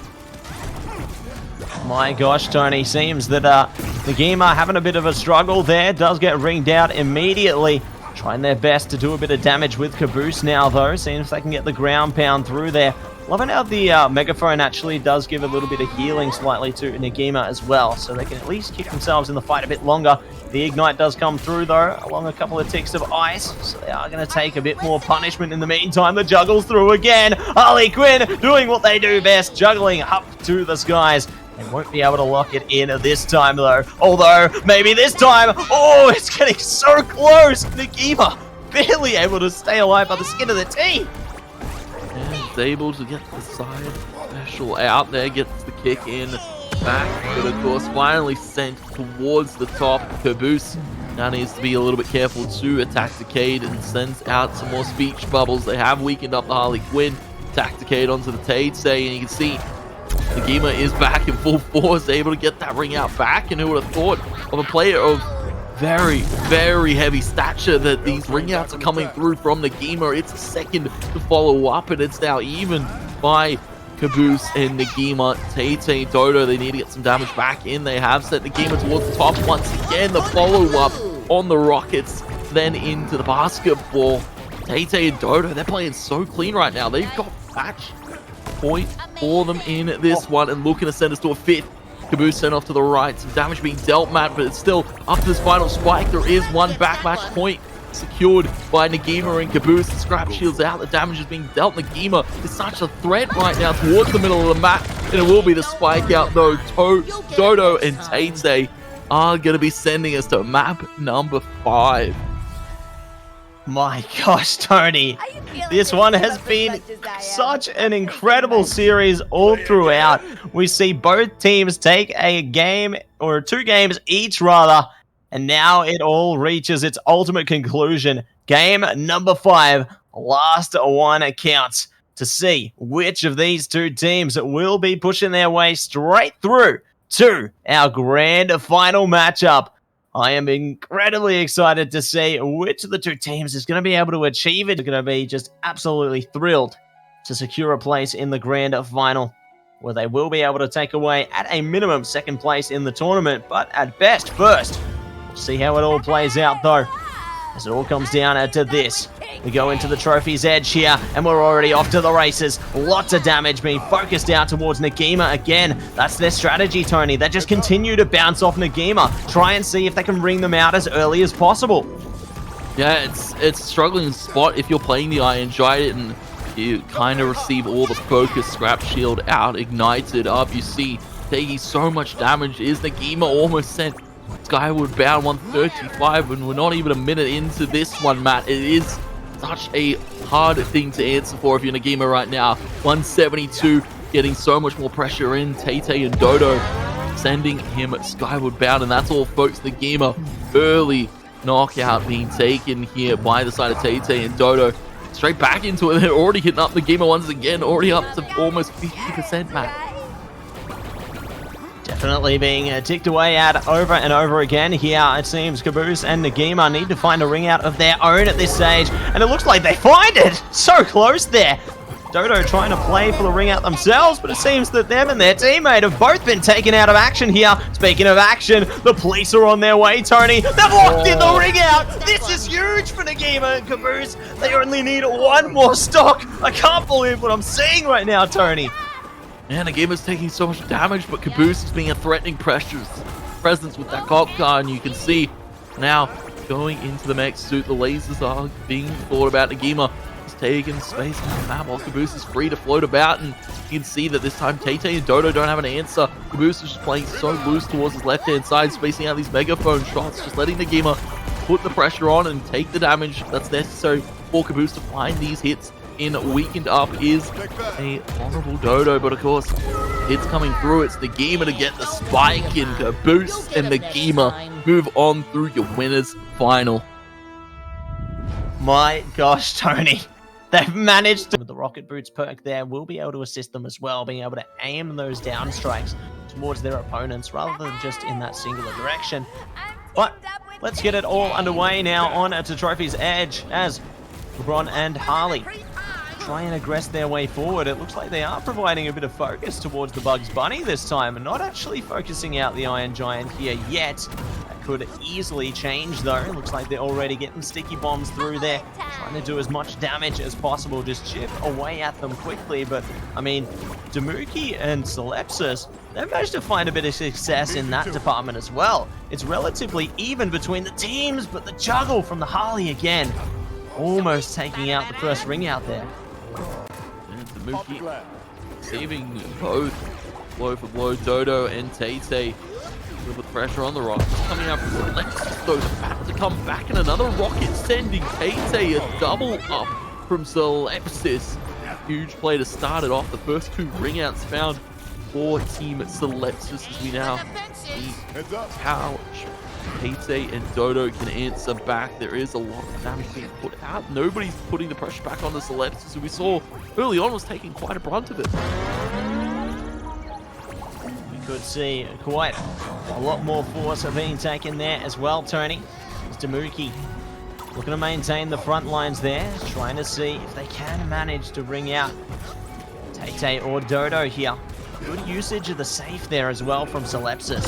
My gosh, Tony, seems that Nagima having a bit of a struggle there. Does get ringed out immediately. Trying their best to do a bit of damage with Caboose now, though. Seems if they can get the ground pound through there. Loving how the megaphone actually does give a little bit of healing slightly to Nagima as well. So they can at least keep themselves in the fight a bit longer. The Ignite does come through, though, along a couple of ticks of ice. So they are going to take a bit more punishment in the meantime. The juggle's through again. Harley Quinn doing what they do best, juggling up to the skies. They won't be able to lock it in this time, though. Although, maybe this time. Oh, it's getting so close. Nagima barely able to stay alive by the skin of the teeth. And he's able to get the side special out there, gets the kick in back. But of course, finally sent towards the top. Caboose now needs to be a little bit careful to attack Decade and sends out some more speech bubbles. They have weakened up the Harley Quinn. Attack Decade onto the Tay, and you can see Nagima is back in full force, able to get that ring out back. And who would have thought of a player of very, very heavy stature that these ring outs are coming through from Nagima. It's a second to follow up, and it's now even by Caboose and Nagima. Tay Dodo, they need to get some damage back in. They have set Nagima towards the top once again. The follow-up on the Rockets, then into the basketball. Tay and Dodo, they're playing so clean right now. They've got match point for them in this one, and looking to send us to a 5th. Caboose sent off to the right. Some damage being dealt, Matt, but it's still up to this final spike. There is one back match point secured by Nagima and Caboose. The scrap shield's out. The damage is being dealt. Nagima is such a threat right now towards the middle of the map, and it will be the spike out, though. Dodo and Tay are going to be sending us to map number 5. My gosh, Tony, this one has been such an incredible series all throughout. We see both teams take a game, or 2 games each rather, and now it all reaches its ultimate conclusion. Game number 5, last one counts, to see which of these 2 teams will be pushing their way straight through to our grand final matchup. I am incredibly excited to see which of the 2 teams is going to be able to achieve it. They're going to be just absolutely thrilled to secure a place in the grand final, where they will be able to take away, at a minimum, 2nd place in the tournament, but at best, 1st. We'll see how it all plays out, though, as it all comes down to this. We go into the trophy's edge here, and we're already off to the races. Lots of damage being focused out towards Nagima again. That's their strategy, Tony. They just continue to bounce off Nagima. Try and see if they can ring them out as early as possible. Yeah, it's a struggling spot if you're playing the Iron Giant and you kind of receive all the focus. Scrap shield out, ignited up. You see taking so much damage. Is Nagima almost sent skyward bound 135, and we're not even a minute into this one, Matt. It is such a hard thing to answer for if you're Nagima right now. 172, getting so much more pressure in. Tay and Dodo sending him skyward bound, and that's all, folks. Nagima, early knockout being taken here by the side of Tay and Dodo. Straight back into it. They're already hitting up Nagima once again, already up to almost 50%, Matt. Definitely being ticked away at over and over again here. It seems Caboose and Nagima need to find a ring out of their own at this stage, and it looks like they find it. So close there. Dodo trying to play for the ring out themselves, but it seems that them and their teammate have both been taken out of action here. Speaking of action, the police are on their way, Tony. They've locked in the ring out. This is huge for Nagima and Caboose. They only need one more stock. I can't believe what I'm seeing right now, Tony. Man, Nagima's taking so much damage, but Caboose is being a threatening presence with that cop car, and you can see now going into the mech suit, the lasers are being thought about. Nagima is taking space on the map while Caboose is free to float about, and you can see that this time Tay and Dodo don't have an answer. Caboose is just playing so loose towards his left-hand side, spacing out these megaphone shots, just letting Nagima put the pressure on and take the damage that's necessary for Caboose to find these hits. In weakened up is a vulnerable Dodo, but of course it's coming through. It's Nagima to get the spike in. Caboose and Nagima move on through your winners final. My gosh, Tony. They've managed to... With the Rocket Boots perk there, will be able to assist them as well, being able to aim those down strikes towards their opponents rather than just in that singular direction. But let's get it all underway now on to Trophy's Edge as LeBron and Harley try and aggress their way forward. It looks like they are providing a bit of focus towards the Bugs Bunny this time, and not actually focusing out the Iron Giant here yet. That could easily change though. It looks like they're already getting sticky bombs through there, trying to do as much damage as possible, just chip away at them quickly. But I mean, Damuki and Solepsis, they've managed to find a bit of success in that department as well. It's relatively even between the teams, but the juggle from the Harley again, almost taking out the first ring out there. And Damuki saving both blow for blow. Dodo and Tay with pressure on the rock. Coming out from Solepsis, though, about to come back, and another rocket sending Tay a double up from Solepsis. Huge play to start it off. The first two ring outs found for Team Solepsis as we now see how Tay and Dodo can answer back. There is a lot of damage being put out. Nobody's putting the pressure back on the Solepsis, who we saw early on was taking quite a brunt of it. We could see quite a lot more force being taken there as well, Tony. It's Damuki looking to maintain the front lines there, trying to see if they can manage to ring out Tay or Dodo here. Good usage of the safe there as well from Solepsis.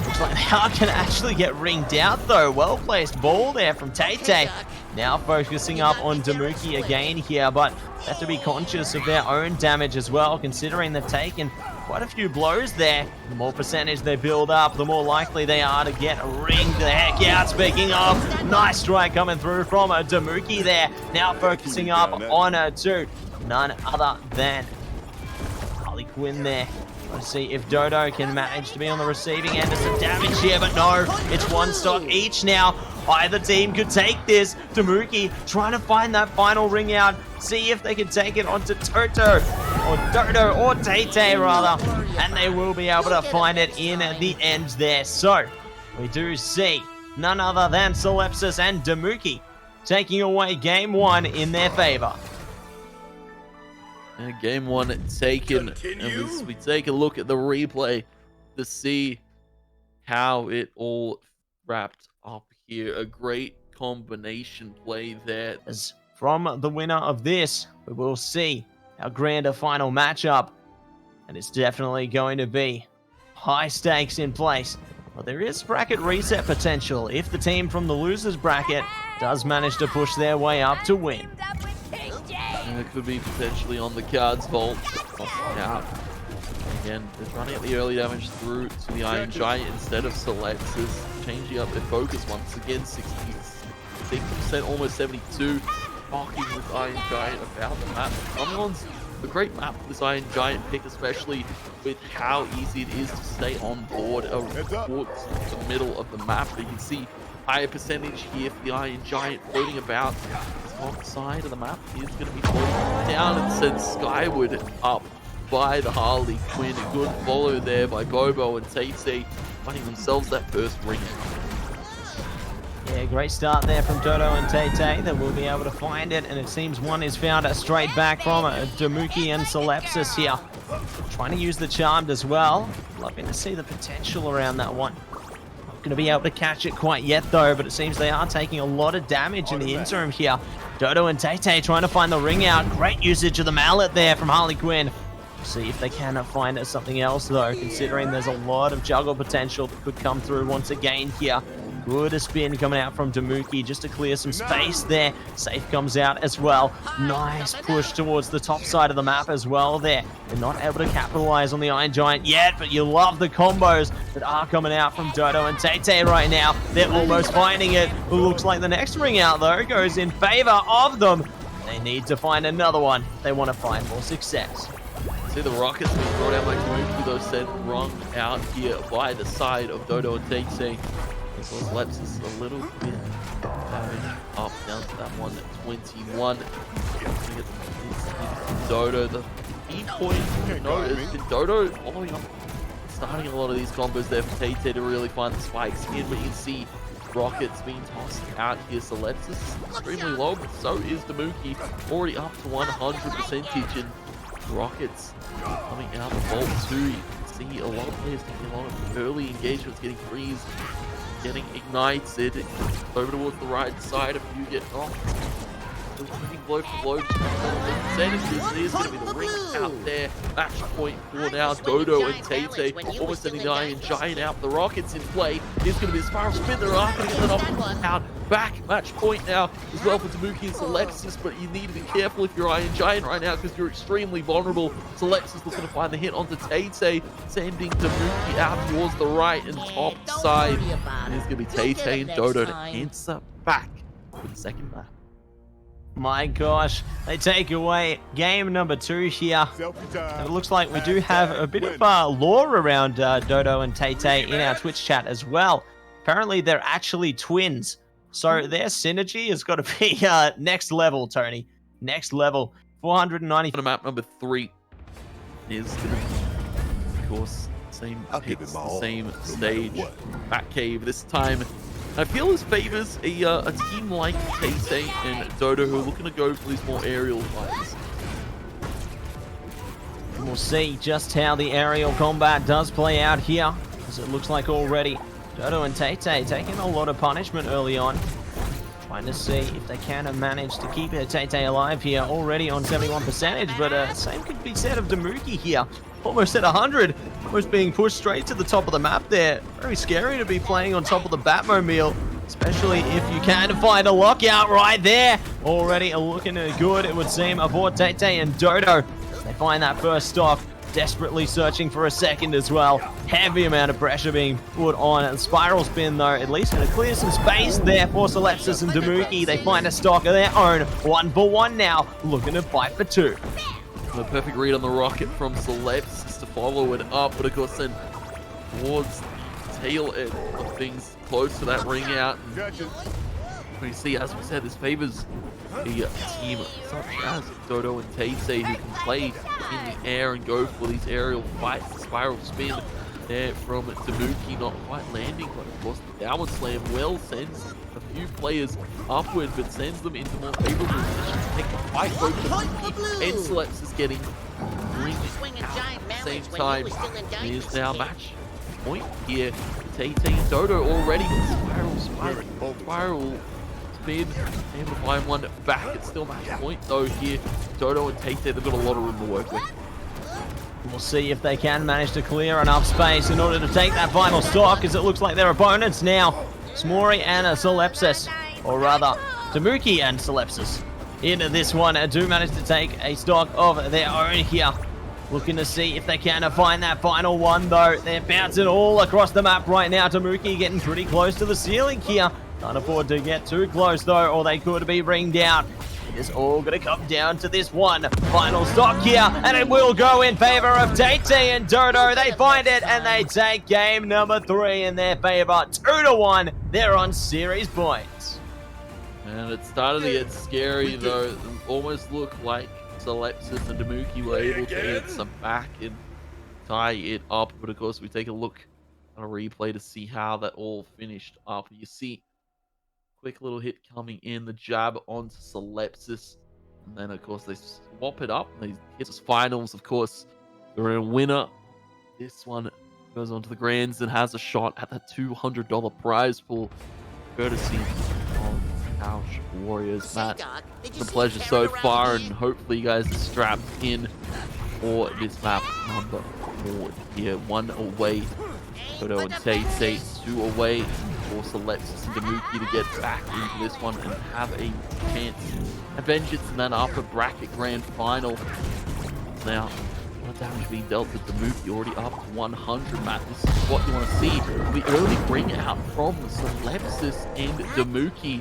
Looks like they are going to actually get ringed out though. Well placed ball there from Tay. Now focusing up on Damuki again here, but they have to be conscious of their own damage as well, considering they've taken quite a few blows there. The more percentage they build up, the more likely they are to get ringed the heck out. Speaking of, nice strike coming through from Damuki there. Now focusing up on to none other than Harley Quinn there. Let's see if Dodo can manage to be on the receiving end of some damage here, but no, it's one stock each now. Either team could take this. Damuki trying to find that final ring out, see if they can take it onto Toto, or Dodo, or Tay rather, and they will be able to find it in the end there. So, we do see none other than Solepsis and Damuki taking away game one in their favor. And game one taken. And we take a look at the replay to see how it all wrapped up here. A great combination play there. As from the winner of this, we will see our grander final matchup. And it's definitely going to be high stakes in place. But there is bracket reset potential if the team from the losers bracket does manage to push their way up to win. And it could be potentially on the cards vault. Out. Again, they're trying to get the early damage through to the Iron Giant instead of Solepsis. Changing up their focus once again. 66%, almost 72. Talking with Iron Giant about the map. Someone's a great map for this Iron Giant pick, especially with how easy it is to stay on board towards the middle of the map. But you can see higher percentage here for the Iron Giant floating about. top side of the map is going to be floating down and sent skyward up by the Harley Quinn. A good follow there by Bobo and Tate finding themselves that first ring. Yeah, great start there from Dodo and Tate. They will be able to find it, and it seems one is found straight back from Damuki and Solepsis here. Trying to use the Charmed as well. Loving to see the potential around that one. Not going to be able to catch it quite yet though, but it seems they are taking a lot of damage in the interim here. Dodo and Tate trying to find the ring out. Great usage of the mallet there from Harley Quinn. See if they can find something else though, considering there's a lot of juggle potential that could come through once again here. Good spin coming out from Damuki just to clear some space there. Safe comes out as well. Nice push towards the top side of the map as well there. They're not able to capitalize on the Iron Giant yet, but you love the combos that are coming out from Dodo and Tate right now. They're almost finding it. It looks like the next ring out though goes in favor of them. They need to find another one. They want to find more success. See the rockets being brought out by Damuki, though sent rung out here by the side of Dodo and Tate. Solepsis a little bit damage up down to that 121. Dodo, the key point has been Dodo following up, starting a lot of these combos there for Tate to really find the spikes in, but you can see rockets being tossed out here. Solepsis is extremely low, but so is Damuki, already up to 100% and rockets coming out of Vault 2. You can see a lot of players taking a lot of early engagements, getting freeze, getting ignited over towards the right side. If you get knocked, blow for blow, percentages is going to be the ring out there. Match point for now. Dodo and Tate almost sending the Iron Giant out. The rockets in play. It's going to be a spiral spin. They're not going to get that off out. Back match point now as well for Damuki and Solepsis, but you need to be careful if you're Iron Giant right now because you're extremely vulnerable. Solepsis looking to find the hit onto Tate, sending Damuki out towards the right and top side. And it's going to be Tate and Dodo to answer back for the second map. My gosh, they take away game number 2 here. And it looks like we do have a bit of lore around Dodo and Tate in our Twitch chat as well. Apparently they're actually twins. So their synergy has got to be next level, Tony. Next level. 490. On map number 3 is going to be, of course, same pits, the same stage, Batcave. This time, I feel this favors a team like Tate and Dodo who are looking to go for these more aerial fights. And we'll see just how the aerial combat does play out here, as it looks like already Dodo and Tate taking a lot of punishment early on. Trying to see if they can manage to keep Tate alive here, already on 71%, but same could be said of Damuki here. Almost at 100, almost being pushed straight to the top of the map there. Very scary to be playing on top of the Batmobile, especially if you can find a lockout right there. Already looking good, it would seem, aboard Tate and Dodo. They find that first stock, desperately searching for a second as well. Heavy amount of pressure being put on. And Spiral Spin, though, at least going to clear some space there for Solepsis and Damuki. They find a stock of their own. 1-for-1 now, looking to fight for 2. The perfect read on the rocket from Solepsis to follow it up, but of course then towards the tail end of things, close to that ring out. And we see, as we said, this favors a team such as Dodo and Tate who can play in the air and go for these aerial fights. The spiral spin there from Damuki, not quite landing, but of course the downward slam well sends a few players upward, but sends them into more favorable positions to take the fight. Both Damuki and Solepsis getting ring out at the same time. Here's now match point here. Tate and Dodo already with spiral spin, able to find one back. It's still match point though here. Dodo and Tate, they've got a lot of room to work with. We'll see if they can manage to clear enough space in order to take that final stock, as it looks like their opponents now, Smori and Solepsis, or rather, Damuki and Solepsis, into this one, do manage to take a stock of their own here. Looking to see if they can find that final one, though. They're bouncing all across the map right now. Damuki getting pretty close to the ceiling here. Can't afford to get too close, though, or they could be ringed out. It is all going to come down to this one final stock here, and it will go in favor of Tate and Dodo. They find it, and they take game number 3 in their favor. 2-1. They're on series points. And it started to get scary, though. It almost looked like Celestis and Damuki were able to hit some back and tie it up. But of course, we take a look at a replay to see how that all finished up. You see, quick little hit coming in, the jab onto Celestis. And then, of course, they swap it up. They hit us finals, of course. They're a winner. This one goes on to the grands and has a shot at that $200 prize pool, courtesy of Couch Warriors. Matt, it's a pleasure so far, and hopefully you guys are strapped in for this map number 4 here. 1 away, Dodo and Tay, 2 away for Celestis and Damuki to get back into this one and have a chance at vengeance in that upper bracket grand final. Now, a lot of damage being dealt with Damuki, already up to 100, Matt. This is what you want to see. The early bring out from Celestis and Damuki.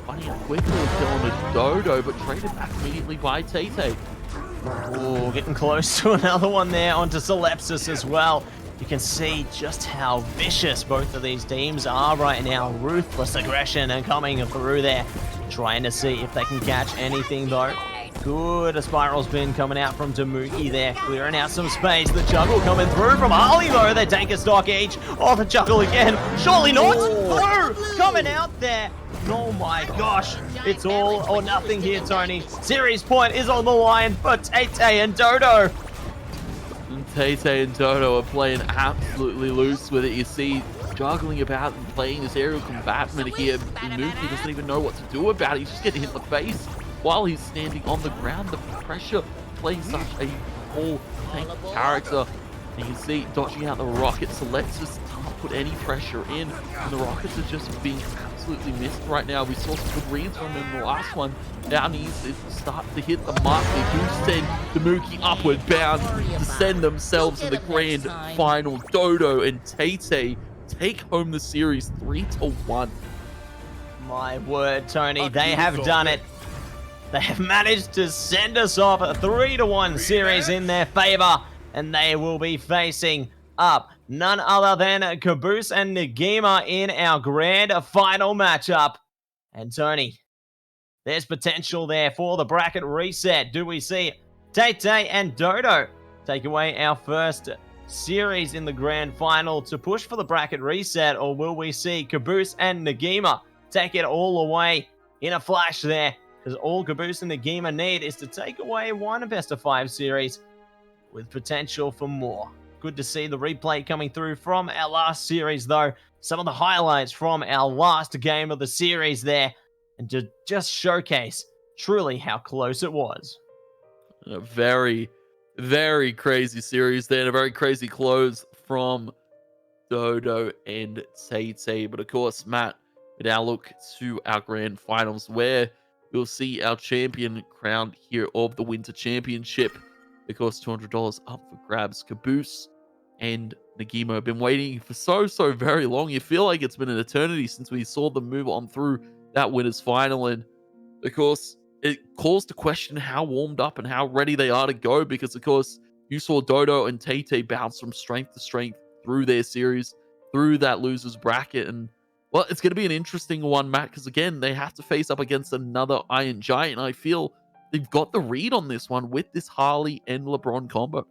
Finding a quick little kill on the Dodo, but traded back immediately by Tay. Oh, getting close to another one there onto Celestis as well. You can see just how vicious both of these teams are right now. Ruthless aggression and coming through there. Trying to see if they can catch anything though. Good, a spiral spin coming out from Damuki there, clearing out some space. The juggle coming through from Harley though. They take a stock each. Oh, the juggle again. Surely not. Oh, coming out there. Oh my gosh, it's all or nothing here, Tony. Series point is on the line for Tay and Dodo. And Tay and Dodo are playing absolutely loose with it. You see, juggling about and playing this aerial combatment here. Damuki doesn't even know what to do about it. He's just getting hit in the face while he's standing on the ground. The pressure playing such a full tank character. And you can see dodging out the rockets. Celestis can't put any pressure in. And the rockets are just being absolutely missed right now. We saw some good reads from him in the last one. Now needs to start to hit the mark. They do send Damuki upward bound to send themselves to the grand final. Dodo and Tay take home the series 3-1. My word, Tony, they have done it. They have managed to send us off a 3-1 series in their favor, and they will be facing up none other than Caboose and Negima in our grand final matchup. And Tony, there's potential there for the bracket reset. Do we see Tay and Dodo take away our first series in the grand final to push for the bracket reset, or will we see Caboose and Negima take it all away in a flash there? Because all Caboose and Negima need is to take away one best-of-5 series with potential for more. Good to see the replay coming through from our last series, though. Some of the highlights from our last game of the series there, and to just showcase truly how close it was. A very, very crazy series there, and a very crazy close from Dodo and Tay. But of course, Matt, we now look to our grand finals where we'll see our champion crowned here of the Winter Championship. Of course, $200 up for grabs. Caboose and Negima have been waiting for so very long. You feel like it's been an eternity since we saw them move on through that winners final. And of course, it calls to question how warmed up and how ready they are to go, because of course, you saw Dodo and Tay bounce from strength to strength through their series, through that losers bracket. And well, it's going to be an interesting one, Matt, because again, they have to face up against another Iron Giant. I feel they've got the read on this one with this Harley and LeBron combo.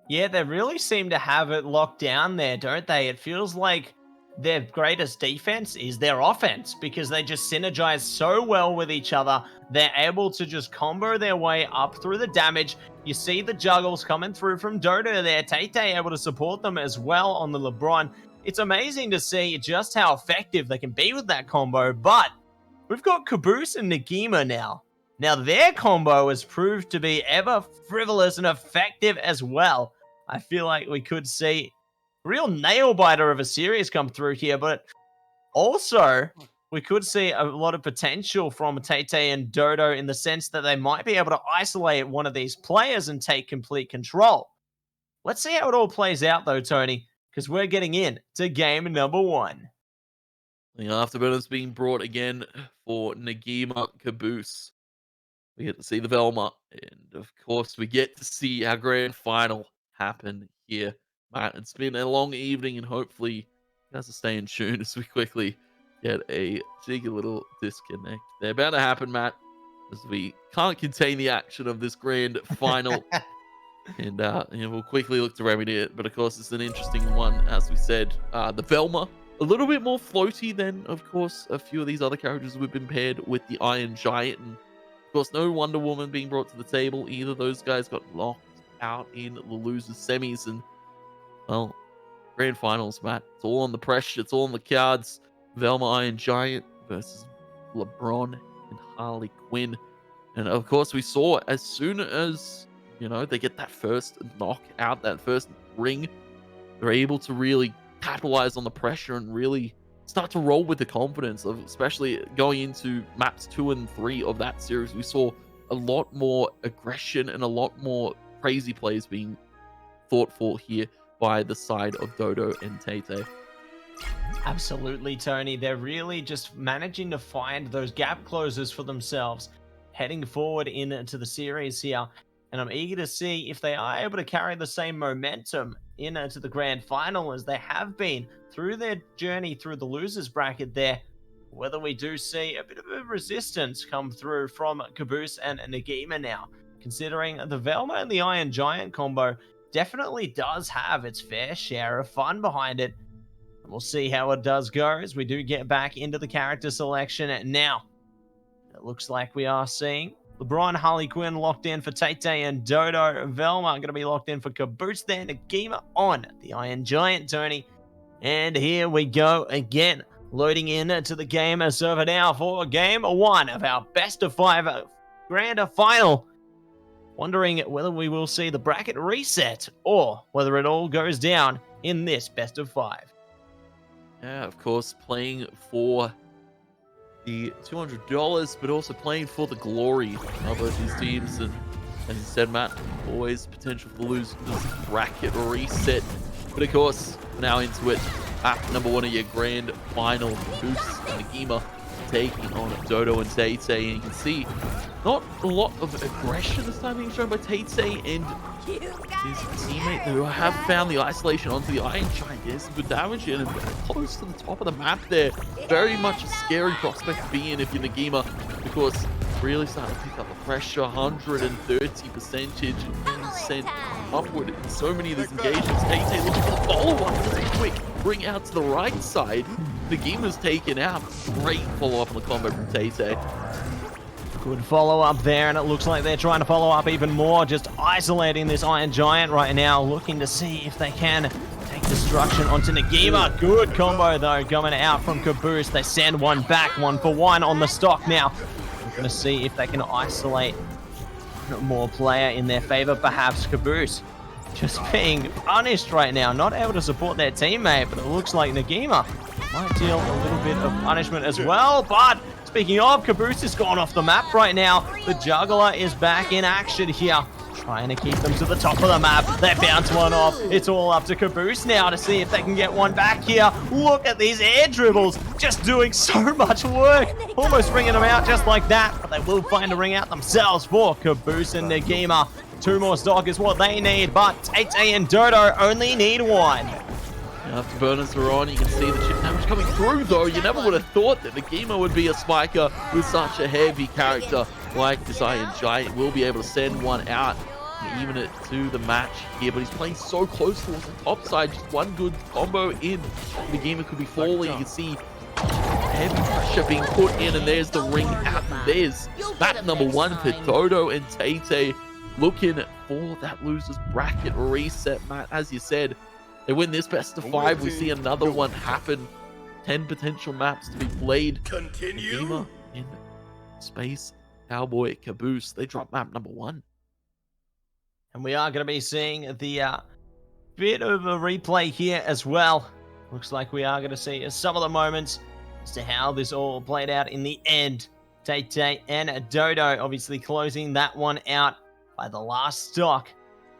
Yeah, they really seem to have it locked down there, don't they? It feels like their greatest defense is their offense, because they just synergize so well with each other. They're able to just combo their way up through the damage. You see the juggles coming through from Dodo there. Tay able to support them as well on the LeBron. It's amazing to see just how effective they can be with that combo, but we've got Caboose and Negima now. Now their combo has proved to be ever frivolous and effective as well. I feel like we could see a real nail-biter of a series come through here, but also we could see a lot of potential from Tay and Dodo in the sense that they might be able to isolate one of these players and take complete control. Let's see how it all plays out though, Tony, because we're getting in to game number 1. The afterburners being brought again for Negima Caboose. We get to see the Velma, and of course we get to see our grand final happen here. Matt, it's been a long evening, and hopefully you guys will stay in tune as we quickly get a cheeky little disconnect. They're about to happen, Matt, as we can't contain the action of this grand final. And we'll quickly look to remedy it. But of course, it's an interesting one, as we said. The Velma, a little bit more floaty than, of course, a few of these other characters we've been paired with the Iron Giant. And of course, no Wonder Woman being brought to the table either. Those guys got locked out in the losers semis. And, well, grand finals, Matt. It's all on the pressure. It's all on the cards. Velma Iron Giant versus LeBron and Harley Quinn. And of course, we saw as soon as, they get that first knock out, that first ring, they're able to really capitalize on the pressure and really start to roll with the confidence of, especially going into maps 2 and 3 of that series. We saw a lot more aggression and a lot more crazy plays being thought for here by the side of Dodo and Tay-Tay. Absolutely, Tony. They're really just managing to find those gap closers for themselves heading forward into the series here. And I'm eager to see if they are able to carry the same momentum into the grand final as they have been through their journey through the losers bracket there. Whether we do see a bit of a resistance come through from Caboose and Nagima now, considering the Velma and the Iron Giant combo definitely does have its fair share of fun behind it. And we'll see how it does go as we do get back into the character selection now. It looks like we are seeing LeBron, Harley Quinn locked in for Tay-Tay and Dodo. Velma going to be locked in for Caboose there. Nagima on the Iron Giant, Tony. And here we go again. Loading in to the game server now for game 1 of our best of 5 grand final. Wondering whether we will see the bracket reset or whether it all goes down in this best of 5. Yeah, of course, playing for the $200, but also playing for the glory of both these teams. And as you said, Matt, always potential for lose this bracket reset. But of course, now into it. Map number 1 of your grand final. Caboose and Nagima taking on Dodo and Tay-Tay. And you can see not a lot of aggression this time being shown by Tay-Tay and his teammate who have found the isolation onto the Iron Giant. There's some good damage in and very close to the top of the map there. Very much a scary prospect to be in if you're Nagima, because really starting to pick up the pressure. 130 percentage and sent upward in so many of these engagements. Tay-Tay looking for the follow-up. Just a quick bring out to the right side. Nagima's taken out. Great follow-up on the combo from Tay-Tay. Good follow-up there, and it looks like they're trying to follow up even more, just isolating this Iron Giant right now, looking to see if they can take destruction onto Nagima. Good combo, though, coming out from Caboose. They send one back, 1-for-1 on the stock now. We're going to see if they can isolate more player in their favor, perhaps Caboose. Just being punished right now, not able to support their teammate, but it looks like Nagima might deal a little bit of punishment as well, but speaking of, Caboose has gone off the map right now. The Juggler is back in action here, trying to keep them to the top of the map. They bounce one off. It's all up to Caboose now to see if they can get one back here. Look at these air dribbles, just doing so much work. Almost ringing them out just like that, but they will find a ring out themselves for Caboose and Nagima. 2 more stock is what they need, but Tay-Tay and Dodo only need 1. After burners are on, you can see the chip damage coming through, though. You never would have thought that Nagima would be a spiker with such a heavy character like this Iron Giant. Will be able to send one out and even it to the match here, but he's playing so close towards the top side. Just one good combo in. Nagima could be falling. You can see heavy pressure being put in, and there's the ring out. And there's map number 1 for Dodo and Tay-Tay, looking for that losers bracket reset, Matt. As you said, they win this best of 5. We see another one happen. 10 potential maps to be played. Nagima in Space Cowboy Caboose. They drop map number 1. And we are going to be seeing the bit of a replay here as well. Looks like we are going to see some of the moments as to how this all played out in the end. Tay-Tay and Dodo obviously closing that one out by the last stock.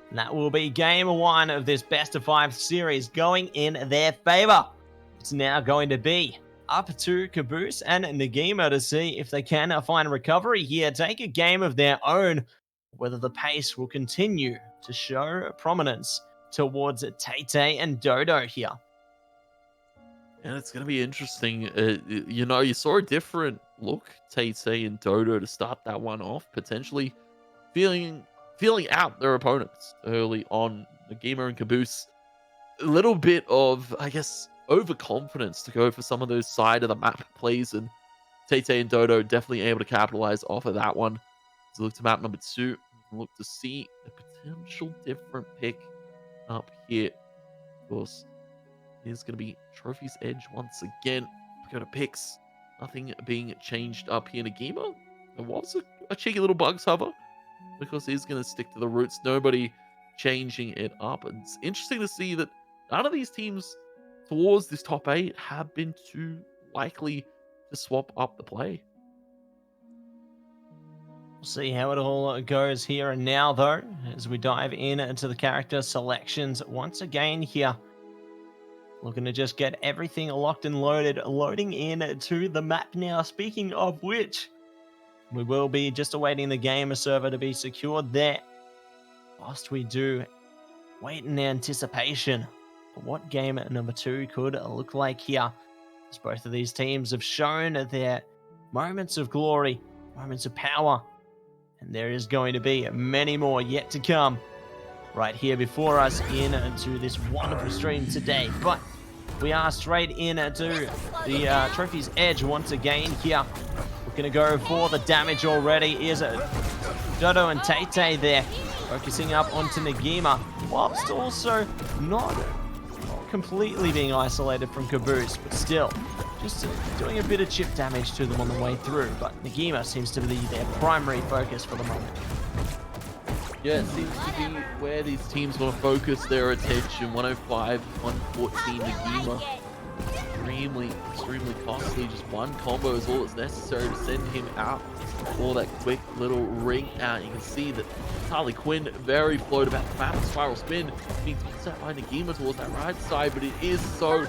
And that will be game 1 of this best of 5 series going in their favor. It's now going to be up to Caboose and Nagima to see if they can find recovery here, take a game of their own, whether the pace will continue to show prominence towards Tay-Tay and Dodo here. And it's going to be interesting. You know, you saw a different look, TT and Dodo, to start that one off, potentially feeling out their opponents early on. Nagima and Caboose, a little bit of, I guess, overconfidence to go for some of those side of the map plays, and TT and Dodo definitely able to capitalize off of that one. So look to map number 2, look to see a potential different pick up here. Of course, is going to be Trophy's Edge once again. We go to picks. Nothing being changed up here. Nagima, there was a cheeky little Bugs hover, because he's going to stick to the roots. Nobody changing it up. And it's interesting to see that none of these teams towards this top 8 have been too likely to swap up the play. We'll see how it all goes here and now, though, as we dive into the character selections once again here. Looking to just get everything locked and loaded, loading in to the map now. Speaking of which, we will be just awaiting the gamer server to be secured there. Whilst we do wait in anticipation for what game number 2 could look like here. As both of these teams have shown their moments of glory, moments of power. And there is going to be many more yet to come right here before us into this wonderful stream today. But we are straight into the Trophy's Edge once again here. We're going to go for the damage already. Is Dodo and Tate there, focusing up onto Nagima, whilst also not completely being isolated from Caboose, but still just doing a bit of chip damage to them on the way through. But Nagima seems to be their primary focus for the moment. Yeah, it seems to be where these teams want to focus their attention. 105, 114, Nagima. Extremely costly. Just one combo is all that's necessary to send him out for that quick little ring out. You can see that Harley Quinn very float about the map. Spiral spin being set by Nagima towards that right side, but it is so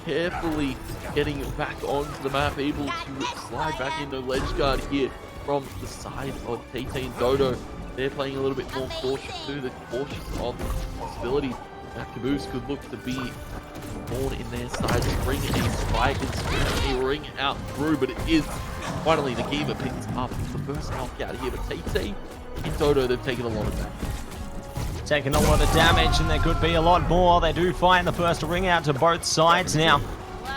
carefully getting back onto the map, able to slide back into ledge guard here from the side of Tate and Dodo. They're playing a little bit more cautious too. They're cautious of the possibility that Caboose could look to be born in their side to bring a spike and spin a ring out through, but it is finally Nagima picks up the first knockout here. But Tate and Dodo, they've taken a lot of damage. Taking a lot of damage, and there could be a lot more. They do find the first ring out to both sides now.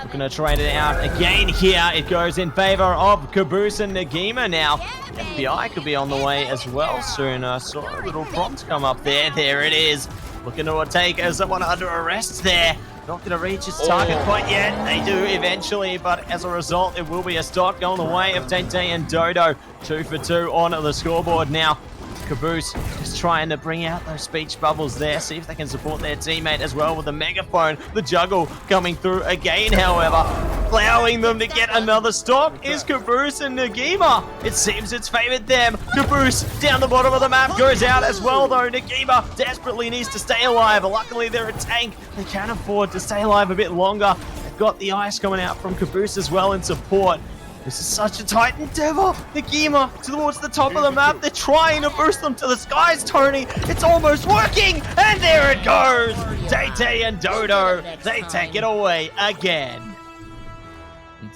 Looking to trade it out again here. It goes in favor of Caboose and Nagima now. FBI could be on the way as well soon. I saw a little prompt come up there. There it is. Looking to take someone under arrest there. Not going to reach his target quite yet. They do eventually, but as a result, it will be a stock going the way of Tate and Dodo. 2 for 2 on the scoreboard now. Caboose just trying to bring out those speech bubbles there, see if they can support their teammate as well with the megaphone. The juggle coming through again, however, allowing them to get another stock is Caboose and Nagima. It seems it's favored them. Caboose down the bottom of the map goes out as well, though. Nagima desperately needs to stay alive. Luckily, they're a tank. They can afford to stay alive a bit longer. They've got the ice coming out from Caboose as well in support. This is such a tight endeavor. Nagima towards the top of the map. They're trying to boost them to the skies, Tony. It's almost working. And there it goes. Tate and Dodo, they take it away again.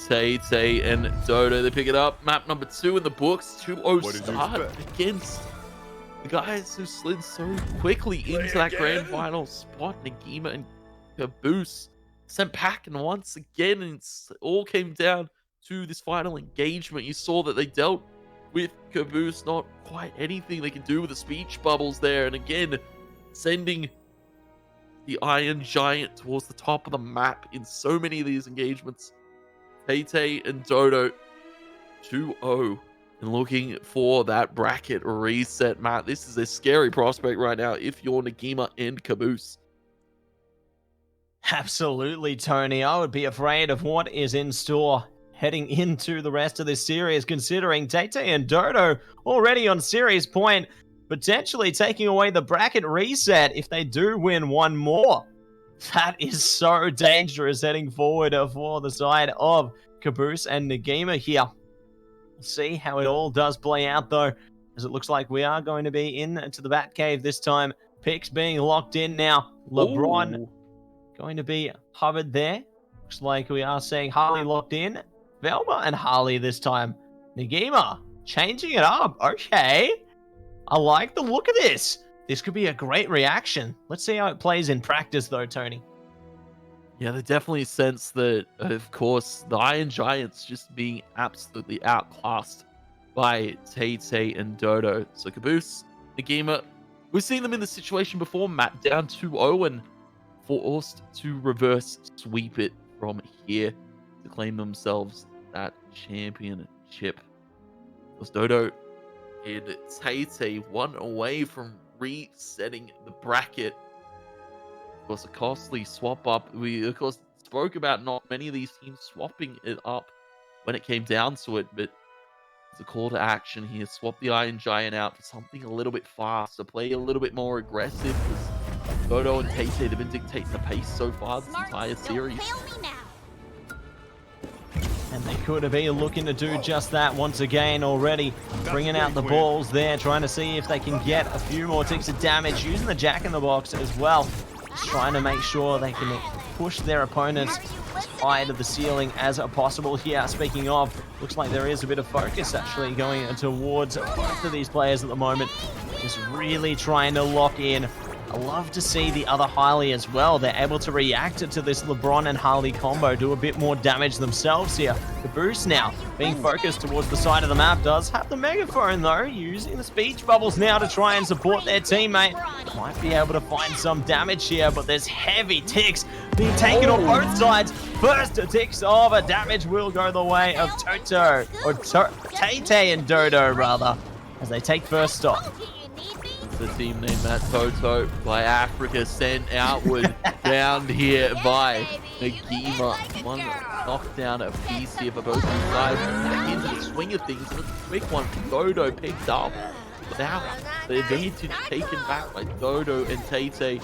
Tate and Dodo, they pick it up. Map number 2 in the books. 2-0 start against the guys who slid so quickly into that grand final spot. Nagima and Caboose sent packing once again, and it all came down to this final engagement. You saw that they dealt with Caboose, not quite anything they can do with the speech bubbles there, and again sending the Iron Giant towards the top of the map in so many of these engagements. Tate and Dodo 2-0 and looking for that bracket reset. Matt, this is a scary prospect right now if you're Nagima and Caboose. Absolutely, Tony. I would be afraid of what is in store heading into the rest of this series, considering Tate and Dodo already on series point, potentially taking away the bracket reset if they do win one more. That is so dangerous heading forward for the side of Caboose and Nagima here. We'll see how it all does play out, though, as it looks like we are going to be into the Batcave this time. Picks being locked in now. LeBron going to be hovered there. Looks like we are seeing Harley locked in. Velma and Harley this time. Nagima changing it up. Okay. I like the look of this. This could be a great reaction. Let's see how it plays in practice, though, Tony. Yeah, they definitely sense that, of course, the Iron Giants just being absolutely outclassed by Tay and Dodo. So Caboose, Nagima, we've seen them in this situation before, Matt, down 2-0 and forced to reverse sweep it from here to claim themselves that championship. Because Dodo and Tay one away from resetting the bracket. Of course, a costly swap up. We, of course, spoke about not many of these teams swapping it up when it came down to it, but it's a call to action here. Swap the Iron Giant out for something a little bit faster, play a little bit more aggressive, because Dodo and Tay have been dictating the pace so far this entire series. And they could have been looking to do just that once again already. Bringing out the balls there, trying to see if they can get a few more ticks of damage, using the Jack-in-the-Box as well. Just trying to make sure they can push their opponents as high to the ceiling as possible here. Speaking of, looks like there is a bit of focus actually going towards both of these players at the moment. Just really trying to lock in. I love to see the other Harley as well. They're able to react to this LeBron and Harley combo, do a bit more damage themselves here. Caboose now being focused towards the side of the map, does have the megaphone though, using the speech bubbles now to try and support their teammate. Might be able to find some damage here, but there's heavy ticks being taken on both sides. First ticks of a damage will go the way of Toto, or Tay and Dodo rather, as they take first stop. The team named that Toto by Africa sent outward down here by Nagima. One knockdown a piece here for both sides. Back into the swing of things. And a quick one Dodo picked up. But now the advantage taken back by Dodo and Tay. You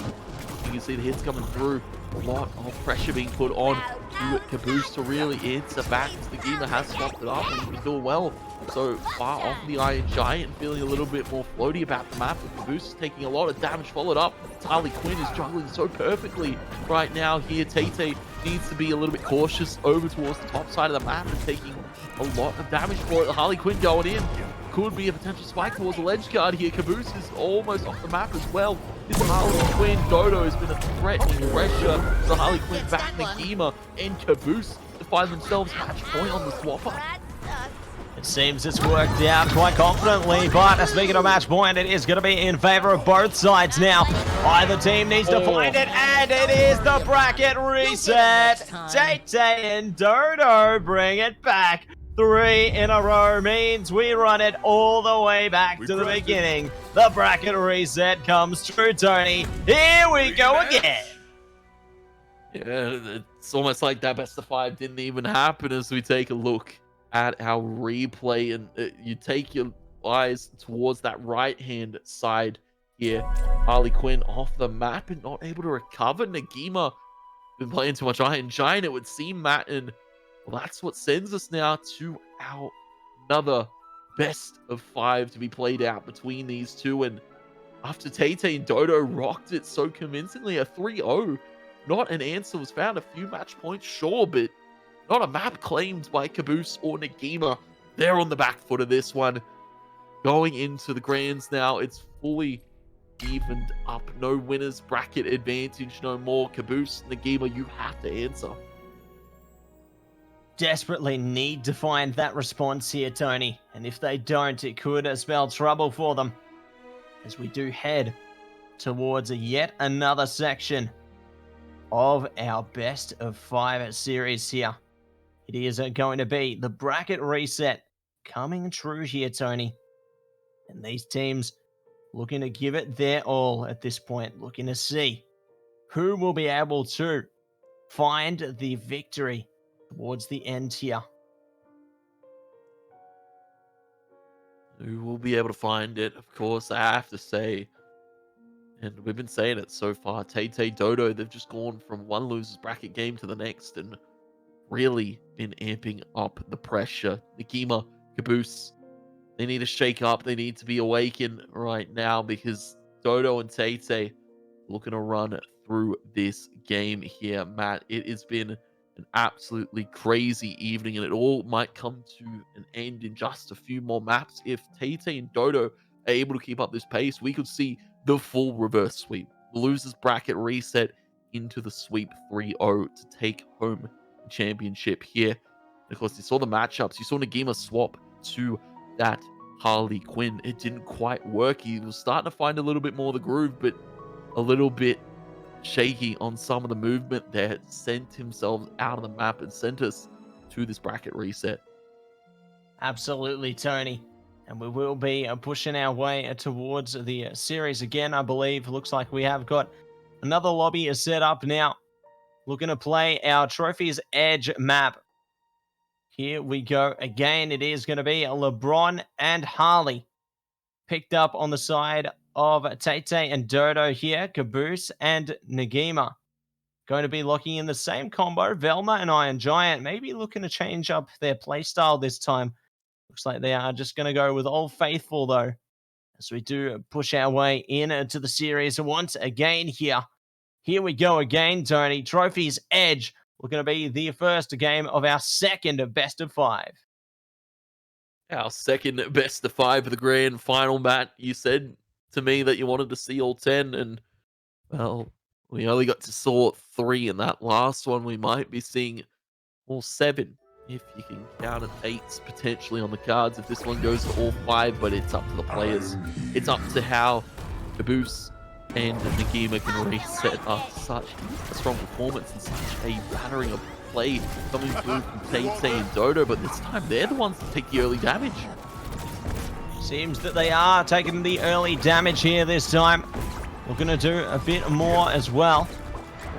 can see the hits coming through. A lot of pressure being put on to Caboose to really answer back. Nagima has swapped it up and he's been doing well so far off the Iron Giant, feeling a little bit more floaty about the map. But Caboose is taking a lot of damage, followed up. Harley Quinn is juggling so perfectly right now here. Tay needs to be a little bit cautious over towards the top side of the map and taking a lot of damage for it. Harley Quinn going in. Could be a potential spike towards the ledge guard here. Caboose is almost off the map as well. This Harley Quinn Dodo has been a threatening pressure. So Harley Quinn back Nagima and Caboose to find themselves match point on the swapper. It seems it's worked out quite confidently, but speaking of match point, it is going to be in favor of both sides now. Either team needs to find it, and it is the bracket reset. Tay and Dodo bring it back. 3 in a row means we run it all the way back to the beginning. The bracket reset comes true, Tony. Here we go again. Yeah, it's almost like that best of 5 didn't even happen as we take a look at our replay, and you take your eyes towards that right-hand side here. Harley Quinn off the map and not able to recover. Nagima been playing too much Iron Giant, it would seem, Matt, and well, that's what sends us now to our another best of 5 to be played out between these two. And after Tay and Dodo rocked it so convincingly, a 3-0, not an answer was found. A few match points, sure, but not a map claimed by Caboose or Nagima. They're on the back foot of this one. Going into the grands now, it's fully evened up. No winners bracket advantage no more. Caboose, Nagima, you have to answer. Desperately need to find that response here, Tony. And if they don't, it could spell trouble for them. As we do head towards yet another section of our best of 5 series here. It is going to be the bracket reset coming true here, Tony. And these teams looking to give it their all at this point, looking to see who will be able to find the victory towards the end here. Who will be able to find it? Of course, I have to say, and we've been saying it so far, Tay Dodo, they've just gone from one loser's bracket game to the next and really been amping up the pressure. Nagima, Caboose, they need to shake up. They need to be awakened right now because Dodo and Tay looking to run through this game here, Matt. It has been an absolutely crazy evening, and it all might come to an end in just a few more maps. If Tay and Dodo are able to keep up this pace, we could see the full reverse sweep. The losers bracket reset into the sweep 3-0 to take home the championship here. And of course, you saw the matchups. You saw Nagima swap to that Harley Quinn. It didn't quite work. He was starting to find a little bit more of the groove, but a little bit shaky on some of the movement there. Sent himself out of the map and sent us to this bracket reset. Absolutely, Tony. And we will be pushing our way towards the series again, I believe. Looks like we have got another lobby set up now. Looking to play our Trophy's Edge map. Here we go again. It is going to be LeBron and Harley. Picked up on the side of Tay and Dodo here. Caboose and Nagima. Going to be locking in the same combo. Velma and Iron Giant. Maybe looking to change up their playstyle this time. Looks like they are just going to go with Old Faithful, though, as we do push our way into the series once again here. Here we go again, Tony. Trophy's Edge. We're going to be the first game of our second best of 5. Our second best of 5 for the grand final, Matt. You said to me that you wanted to see all 10, and, well, we only got to saw 3 in that last one. We might be seeing all 7. If you can count an 8s potentially on the cards if this one goes to all 5, but it's up to the players. It's up to how Caboose and Nagima can reset after such a strong performance and such a battering of play coming through from Tay and Dodo, but this time they're the ones that take the early damage. Seems that they are taking the early damage here this time. We're going to do a bit more as well.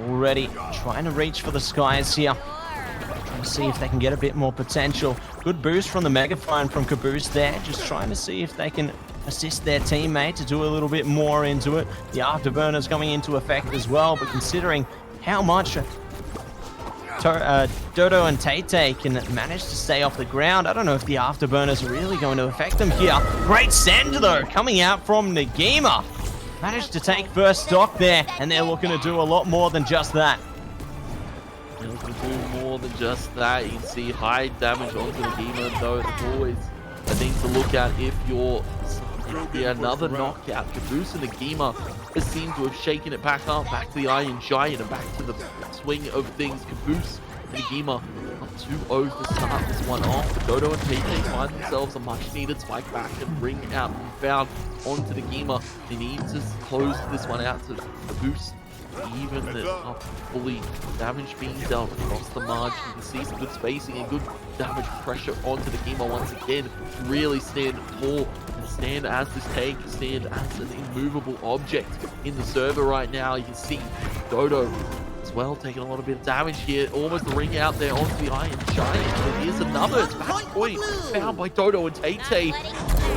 Already trying to reach for the skies here. Trying to see if they can get a bit more potential. Good boost from the Megaphone from Caboose there. Just trying to see if they can assist their teammate to do a little bit more into it. The Afterburner's coming into effect as well, but considering how much Dodo and Tay can manage to stay off the ground, I don't know if the Afterburners are really going to affect them here. Great send, though, coming out from Nagima. Managed to take first stock there, and they're looking to do a lot more than just that. They're looking to do more than just that. You can see high damage onto Nagima, though it's always a thing to look at if you're... Yeah, another knockout. Caboose and Nagima seem to have shaken it back up, back to the Iron Giant, and back to the swing of things. Caboose and Nagima up 2-0 to start this one off. But Dodo and Tay find themselves a much needed spike back and bring out and found onto Nagima. They need to close this one out to Caboose. Even up fully damage being dealt across the margin. You can see some good spacing and good damage pressure onto Nagima once again. Really stand tall and stand as this tank, stand as an immovable object in the server right now. You can see Dodo as well taking a lot of bit of damage here. Almost the ring out there onto the Iron Giant. And here's another match point found by Dodo and Tay.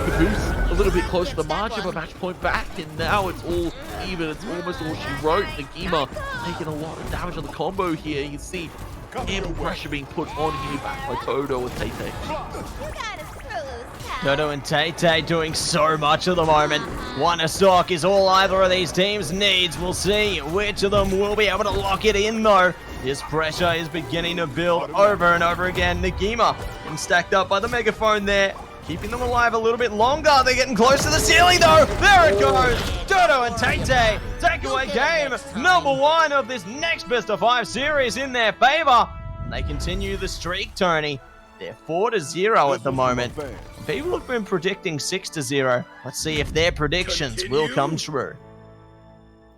Caboose a little bit close to the margin, but match point back, and now it's all even. It's almost all she wrote. Nagima taking a lot of damage on the combo here. You can see ample pressure being put on here back by Dodo and Tay. Dodo and Tay doing so much at the moment. One stock is all either of these teams needs. We'll see which of them will be able to lock it in, though. This pressure is beginning to build over and over again. Nagima getting stacked up by the Megaphone there, keeping them alive a little bit longer. They're getting close to the ceiling, though. There it goes. Dodo and Tay take away game number 1 of this next best of 5 series in their favor. And they continue the streak, Tony. They're 4-0 at the moment. People have been predicting 6-0. Let's see if their predictions will come true.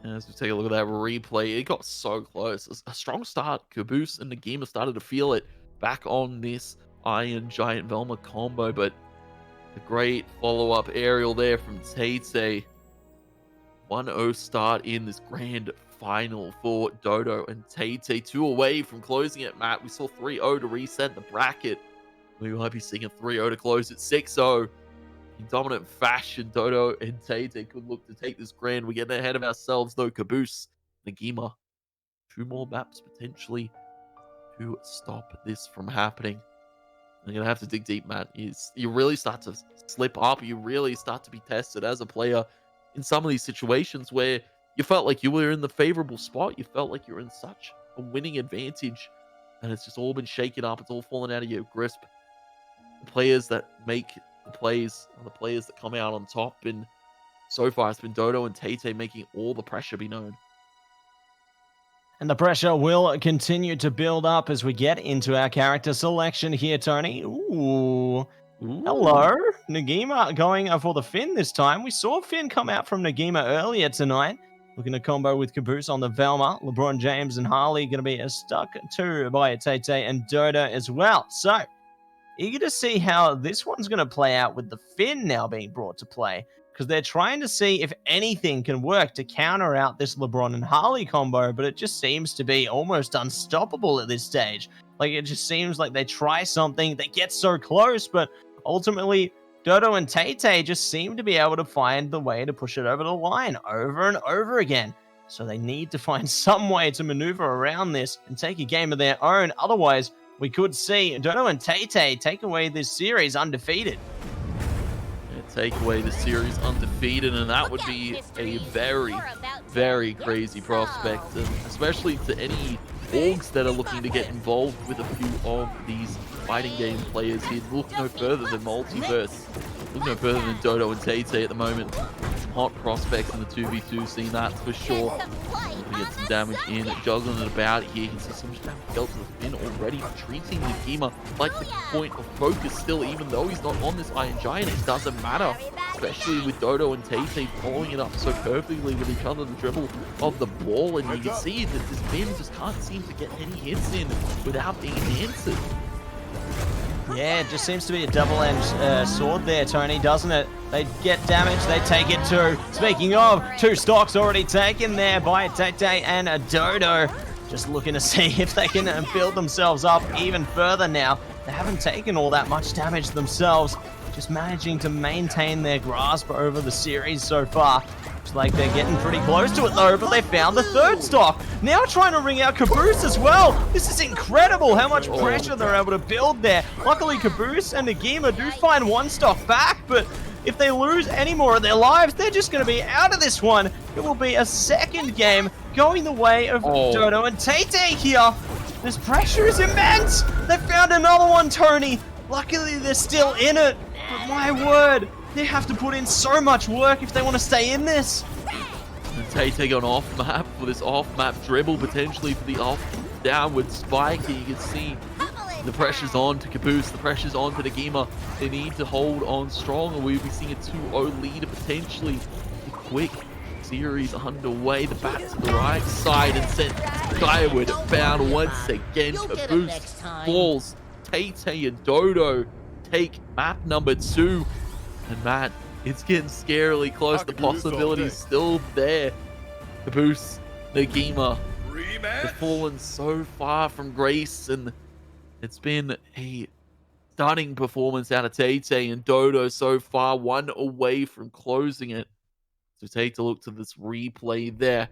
As we take a look at that replay, it got so close. A strong start. Caboose and Nagima started to feel it back on this Iron Giant Velma combo, but a great follow-up aerial there from Tay. 1-0 start in this grand final for Dodo and Tay. 2 away from closing it, Matt. We saw 3-0 to reset the bracket. We might be seeing a 3-0 to close at 6-0. In dominant fashion, Dodo and Tay could look to take this grand. We're getting ahead of ourselves, though. Caboose, Nagima, 2 more maps potentially to stop this from happening. You're going to have to dig deep, Matt. You really start to slip up. You really start to be tested as a player in some of these situations where you felt like you were in the favorable spot. You felt like you were in such a winning advantage and it's just all been shaken up. It's all fallen out of your grasp. The players that make the plays are the players that come out on top, and so far it's been Dodo and Tay making all the pressure be known. And the pressure will continue to build up as we get into our character selection here, Tony. Ooh. Hello. Nagima going for the Finn this time. We saw Finn come out from Nagima earlier tonight. Looking to combo with Caboose on the Velma. LeBron James and Harley going to be stuck to by Tay and Dodo as well. So, eager to see how this one's going to play out with the Finn now being brought to play. Because they're trying to see if anything can work to counter out this LeBron and Harley combo, but it just seems to be almost unstoppable at this stage. Like, it just seems like they try something, they get so close, but ultimately, Dodo and Tay just seem to be able to find the way to push it over the line over and over again. So they need to find some way to maneuver around this and take a game of their own. Otherwise, we could see Dodo and Tay take away this series undefeated. Take away the series undefeated, and that would be a very, very crazy prospect, and especially to any orgs that are looking to get involved with a few of these fighting game players here. Look no further than Multiverse. Look no further than Dodo and Tay at the moment. Some hot prospects in the 2v2 scene, that's for sure. We get some damage in, juggling it about here. You can see so much damage dealt to the Finn already, treating Nagima like the point of focus still, even though he's not on this Iron Giant. It doesn't matter, especially with Dodo and Tay following it up so perfectly with each other, the dribble of the ball, and you can see that this Finn just can't seem to get any hits in without being answered. Yeah, it just seems to be a double-edged sword there, Tony, doesn't it? They get damage, they take it too. Speaking of, 2 stocks already taken there by Tay and Dodo. Just looking to see if they can build themselves up even further now. They haven't taken all that much damage themselves. Just managing to maintain their grasp over the series so far. Looks like they're getting pretty close to it though, but they found the 3rd stock. Now trying to ring out Caboose as well. This is incredible how much pressure they're able to build there. Luckily Caboose and Nagima do find 1 stock back, but if they lose any more of their lives, they're just going to be out of this one. It will be a 2nd game going the way of Dodo and Tay here. This pressure is immense. They found another one, Tony. Luckily they're still in it, but my word, they have to put in so much work if they want to stay in this. And Tay going off map for this off map dribble, potentially for the off downward spike. Here you can see the pressure's on to Caboose, the pressure's on to Nagima. They need to hold on strong, or we'll be seeing a 2-0 lead, potentially a quick series underway. The bat to the right side and sent skyward, bound once again. Caboose falls. Tay and Dodo take map number 2. And Matt, it's getting scarily close. The possibility's still there. Caboose, Nagima, they've fallen so far from grace, and it's been a stunning performance out of Tay and Dodo so far, 1 away from closing it. So take a look to this replay there.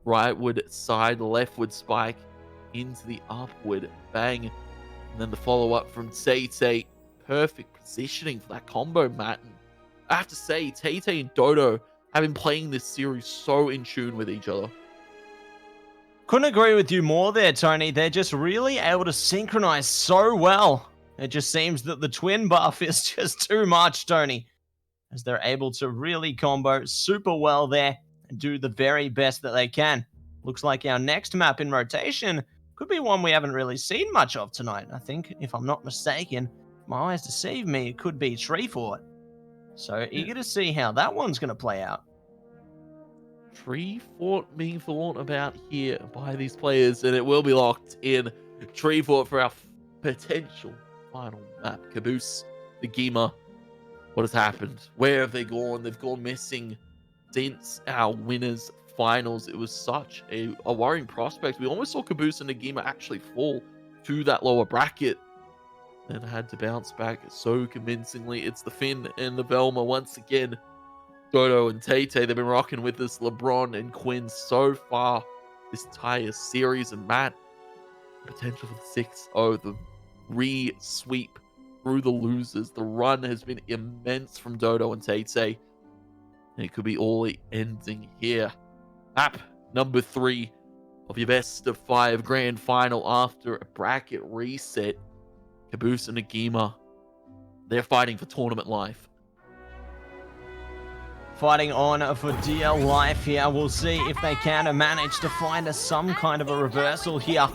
Rightward side, leftward spike into the upward bang. And then the follow-up from Tay. Perfect positioning for that combo, Matt. And I have to say, Tay and Dodo have been playing this series so in tune with each other. Couldn't agree with you more there, Tony. They're just really able to synchronize so well. It just seems that the twin buff is just too much, Tony, as they're able to really combo super well there and do the very best that they can. Looks like our next map in rotation could be one we haven't really seen much of tonight. I think, if I'm not mistaken, my eyes deceive me, it could be Treefort. So eager to see how that one's going to play out. Treefort being thought about here by these players, and it will be locked in. Treefort for our potential final map. Caboose, Nagima, what has happened? Where have they gone? They've gone missing since our winners finals. It was such a worrying prospect. We almost saw Caboose and Nagima actually fall to that lower bracket, and had to bounce back so convincingly. It's the Finn and the Velma once again. Dodo and Tay, they've been rocking with this LeBron and Quinn so far this entire series, and Matt, potential for the 6-0, the re-sweep through the losers. The run has been immense from Dodo and Tay, and it could be all ending here. Map number 3 of your best of 5 grand final after a bracket reset. Caboose and Nagima, they're fighting for tournament life. Fighting on for dear life here. We'll see if they can manage to find some kind of a reversal here,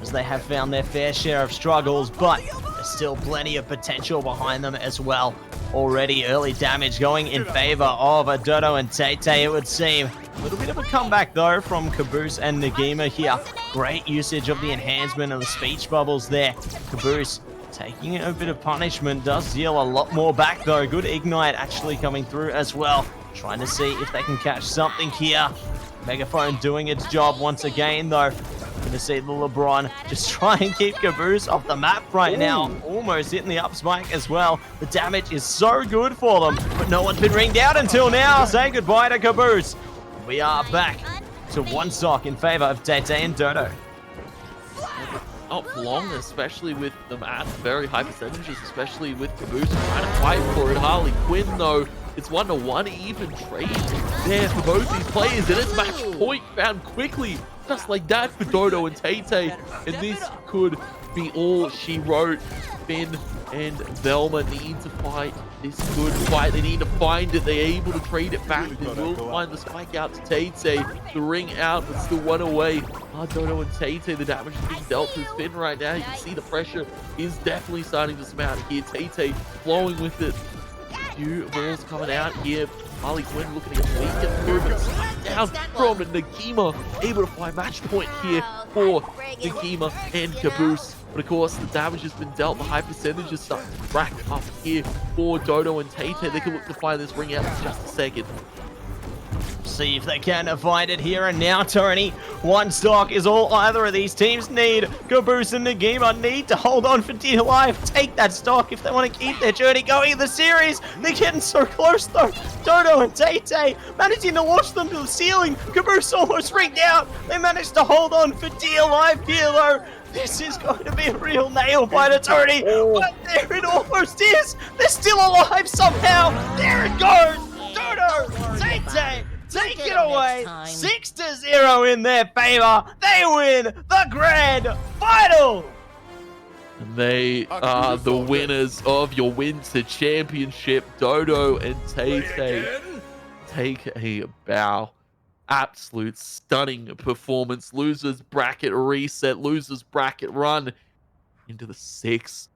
as they have found their fair share of struggles, but there's still plenty of potential behind them as well. Already early damage going in favor of Dodo and Tay, it would seem. A little bit of a comeback though from Caboose and Nagima here. Great usage of the enhancement and the speech bubbles there. Caboose taking a bit of punishment, does deal a lot more back though. Good ignite actually coming through as well. Trying to see if they can catch something here. Megaphone doing its job once again though. Going to see the LeBron just try and keep Caboose off the map right now. Almost hitting the up spike as well. The damage is so good for them, but no one's been ringed out until now. Say goodbye to Caboose. We are back to one stock in favor of Tete and Dodo. Not long, especially with them at very high percentages, especially with Caboose trying to fight for it. Harley Quinn, though, it's 1-1 even trade there for both these players, and it's match point found quickly, just like that for Dodo and Tete. And this could be all she wrote. Finn and Velma need to fight this good fight. They need to find it. They're able to trade it back. They will find the spike out to Tate. The ring out, but still one away. Dodo and Tate, the damage is being dealt to Finn right now. You can see the pressure is definitely starting to smell here. Tate flowing with it. Few balls coming out here. Harley Quinn looking to get weak and through, but smacked down from Nagima. Able to find match point here for Nagima and Caboose. But of course, the damage has been dealt. The high percentage is starting to rack up here for Dodo and Tate. They can look to find this ring out in just a second. See if they can find it here and now, Tony. One stock is all either of these teams need. Caboose and Nagima need to hold on for dear life. Take that stock if they want to keep their journey going in the series. They're getting so close though. Dodo and Tate managing to launch them to the ceiling. Caboose almost ringed out. They managed to hold on for dear life here though. This is going to be a real nail biter, Tony. But there it almost is. They're still alive somehow. There it goes. Dodo, Tate. Take it away, 6-0 in their favor. They win the grand final. And they are the winners of your winter championship. Dodo and Tate take a bow. Absolute stunning performance. Losers bracket reset, losers bracket run into the 6-0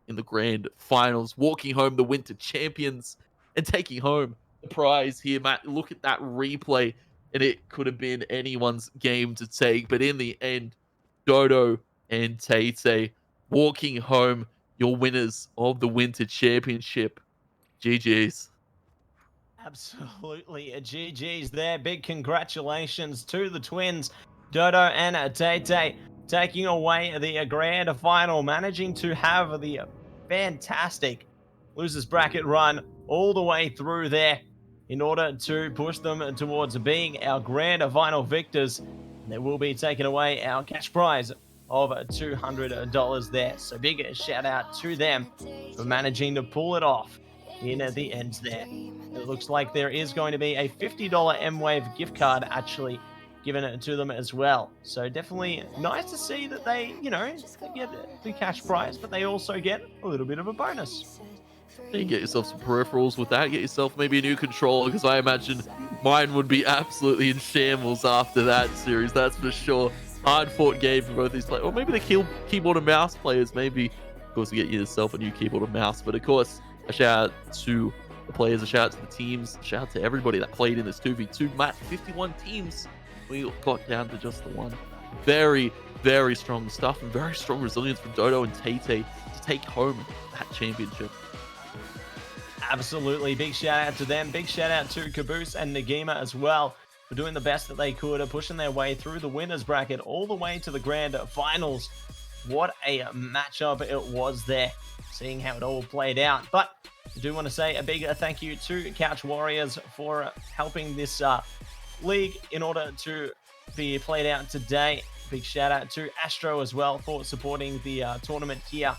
in the grand finals, walking home the winter champions and taking home the prize here. Matt, look at that replay, and it could have been anyone's game to take, but in the end, Dodo and Tate walking home your winners of the winter championship. GG's. Absolutely a GG's there. Big congratulations to the twins, Dodo and Tate, taking away the grand final, managing to have the fantastic losers bracket run all the way through there in order to push them towards being our grand final victors. They will be taking away our cash prize of $200 there. So big shout out to them for managing to pull it off in the end there. It looks like there is going to be a $50 M-Wave gift card actually given to them as well. So definitely nice to see that they, you know, they get the cash prize, but they also get a little bit of a bonus. You get yourself some peripherals with that. Get yourself maybe a new controller, because I imagine mine would be absolutely in shambles after that series. That's for sure. Hard-fought game for both these players. Or maybe the keyboard and mouse players. Maybe, of course, you get yourself a new keyboard and mouse. But, of course, a shout out to the players, a shout out to the teams, a shout out to everybody that played in this 2v2 match. 51 teams. We got down to just the one. Very, very strong stuff and very strong resilience from Dodo and Tate to take home that championship. Absolutely. Big shout out to them. Big shout out to Caboose and Nagima as well for doing the best that they could, pushing their way through the winners bracket all the way to the grand finals. What a matchup it was there, seeing how it all played out. But I do want to say a big thank you to Couch Warriors for helping this league in order to be played out today. Big shout out to Astro as well for supporting the tournament here.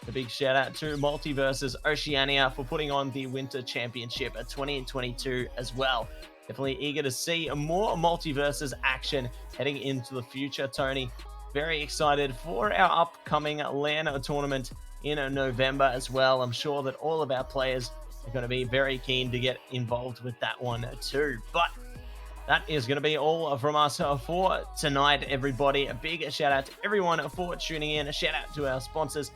A big shout out to Multiverses Oceania for putting on the Winter Championship at 2022 as well. Definitely eager to see more Multiverses action heading into the future, Tony. Very excited for our upcoming LAN tournament in November as well. I'm sure that all of our players are going to be very keen to get involved with that one too. But that is going to be all from us for tonight, everybody. A big shout out to everyone for tuning in. A shout out to our sponsors,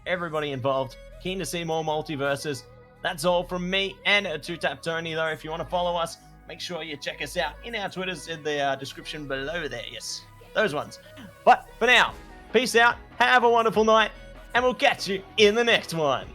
everybody involved. Keen to see more Multiverses. That's all from me and 2Tap Tony, though. If you want to follow us, make sure you check us out in our Twitters in the description below there. Yes, those ones. But for now, peace out, have a wonderful night, and we'll catch you in the next one.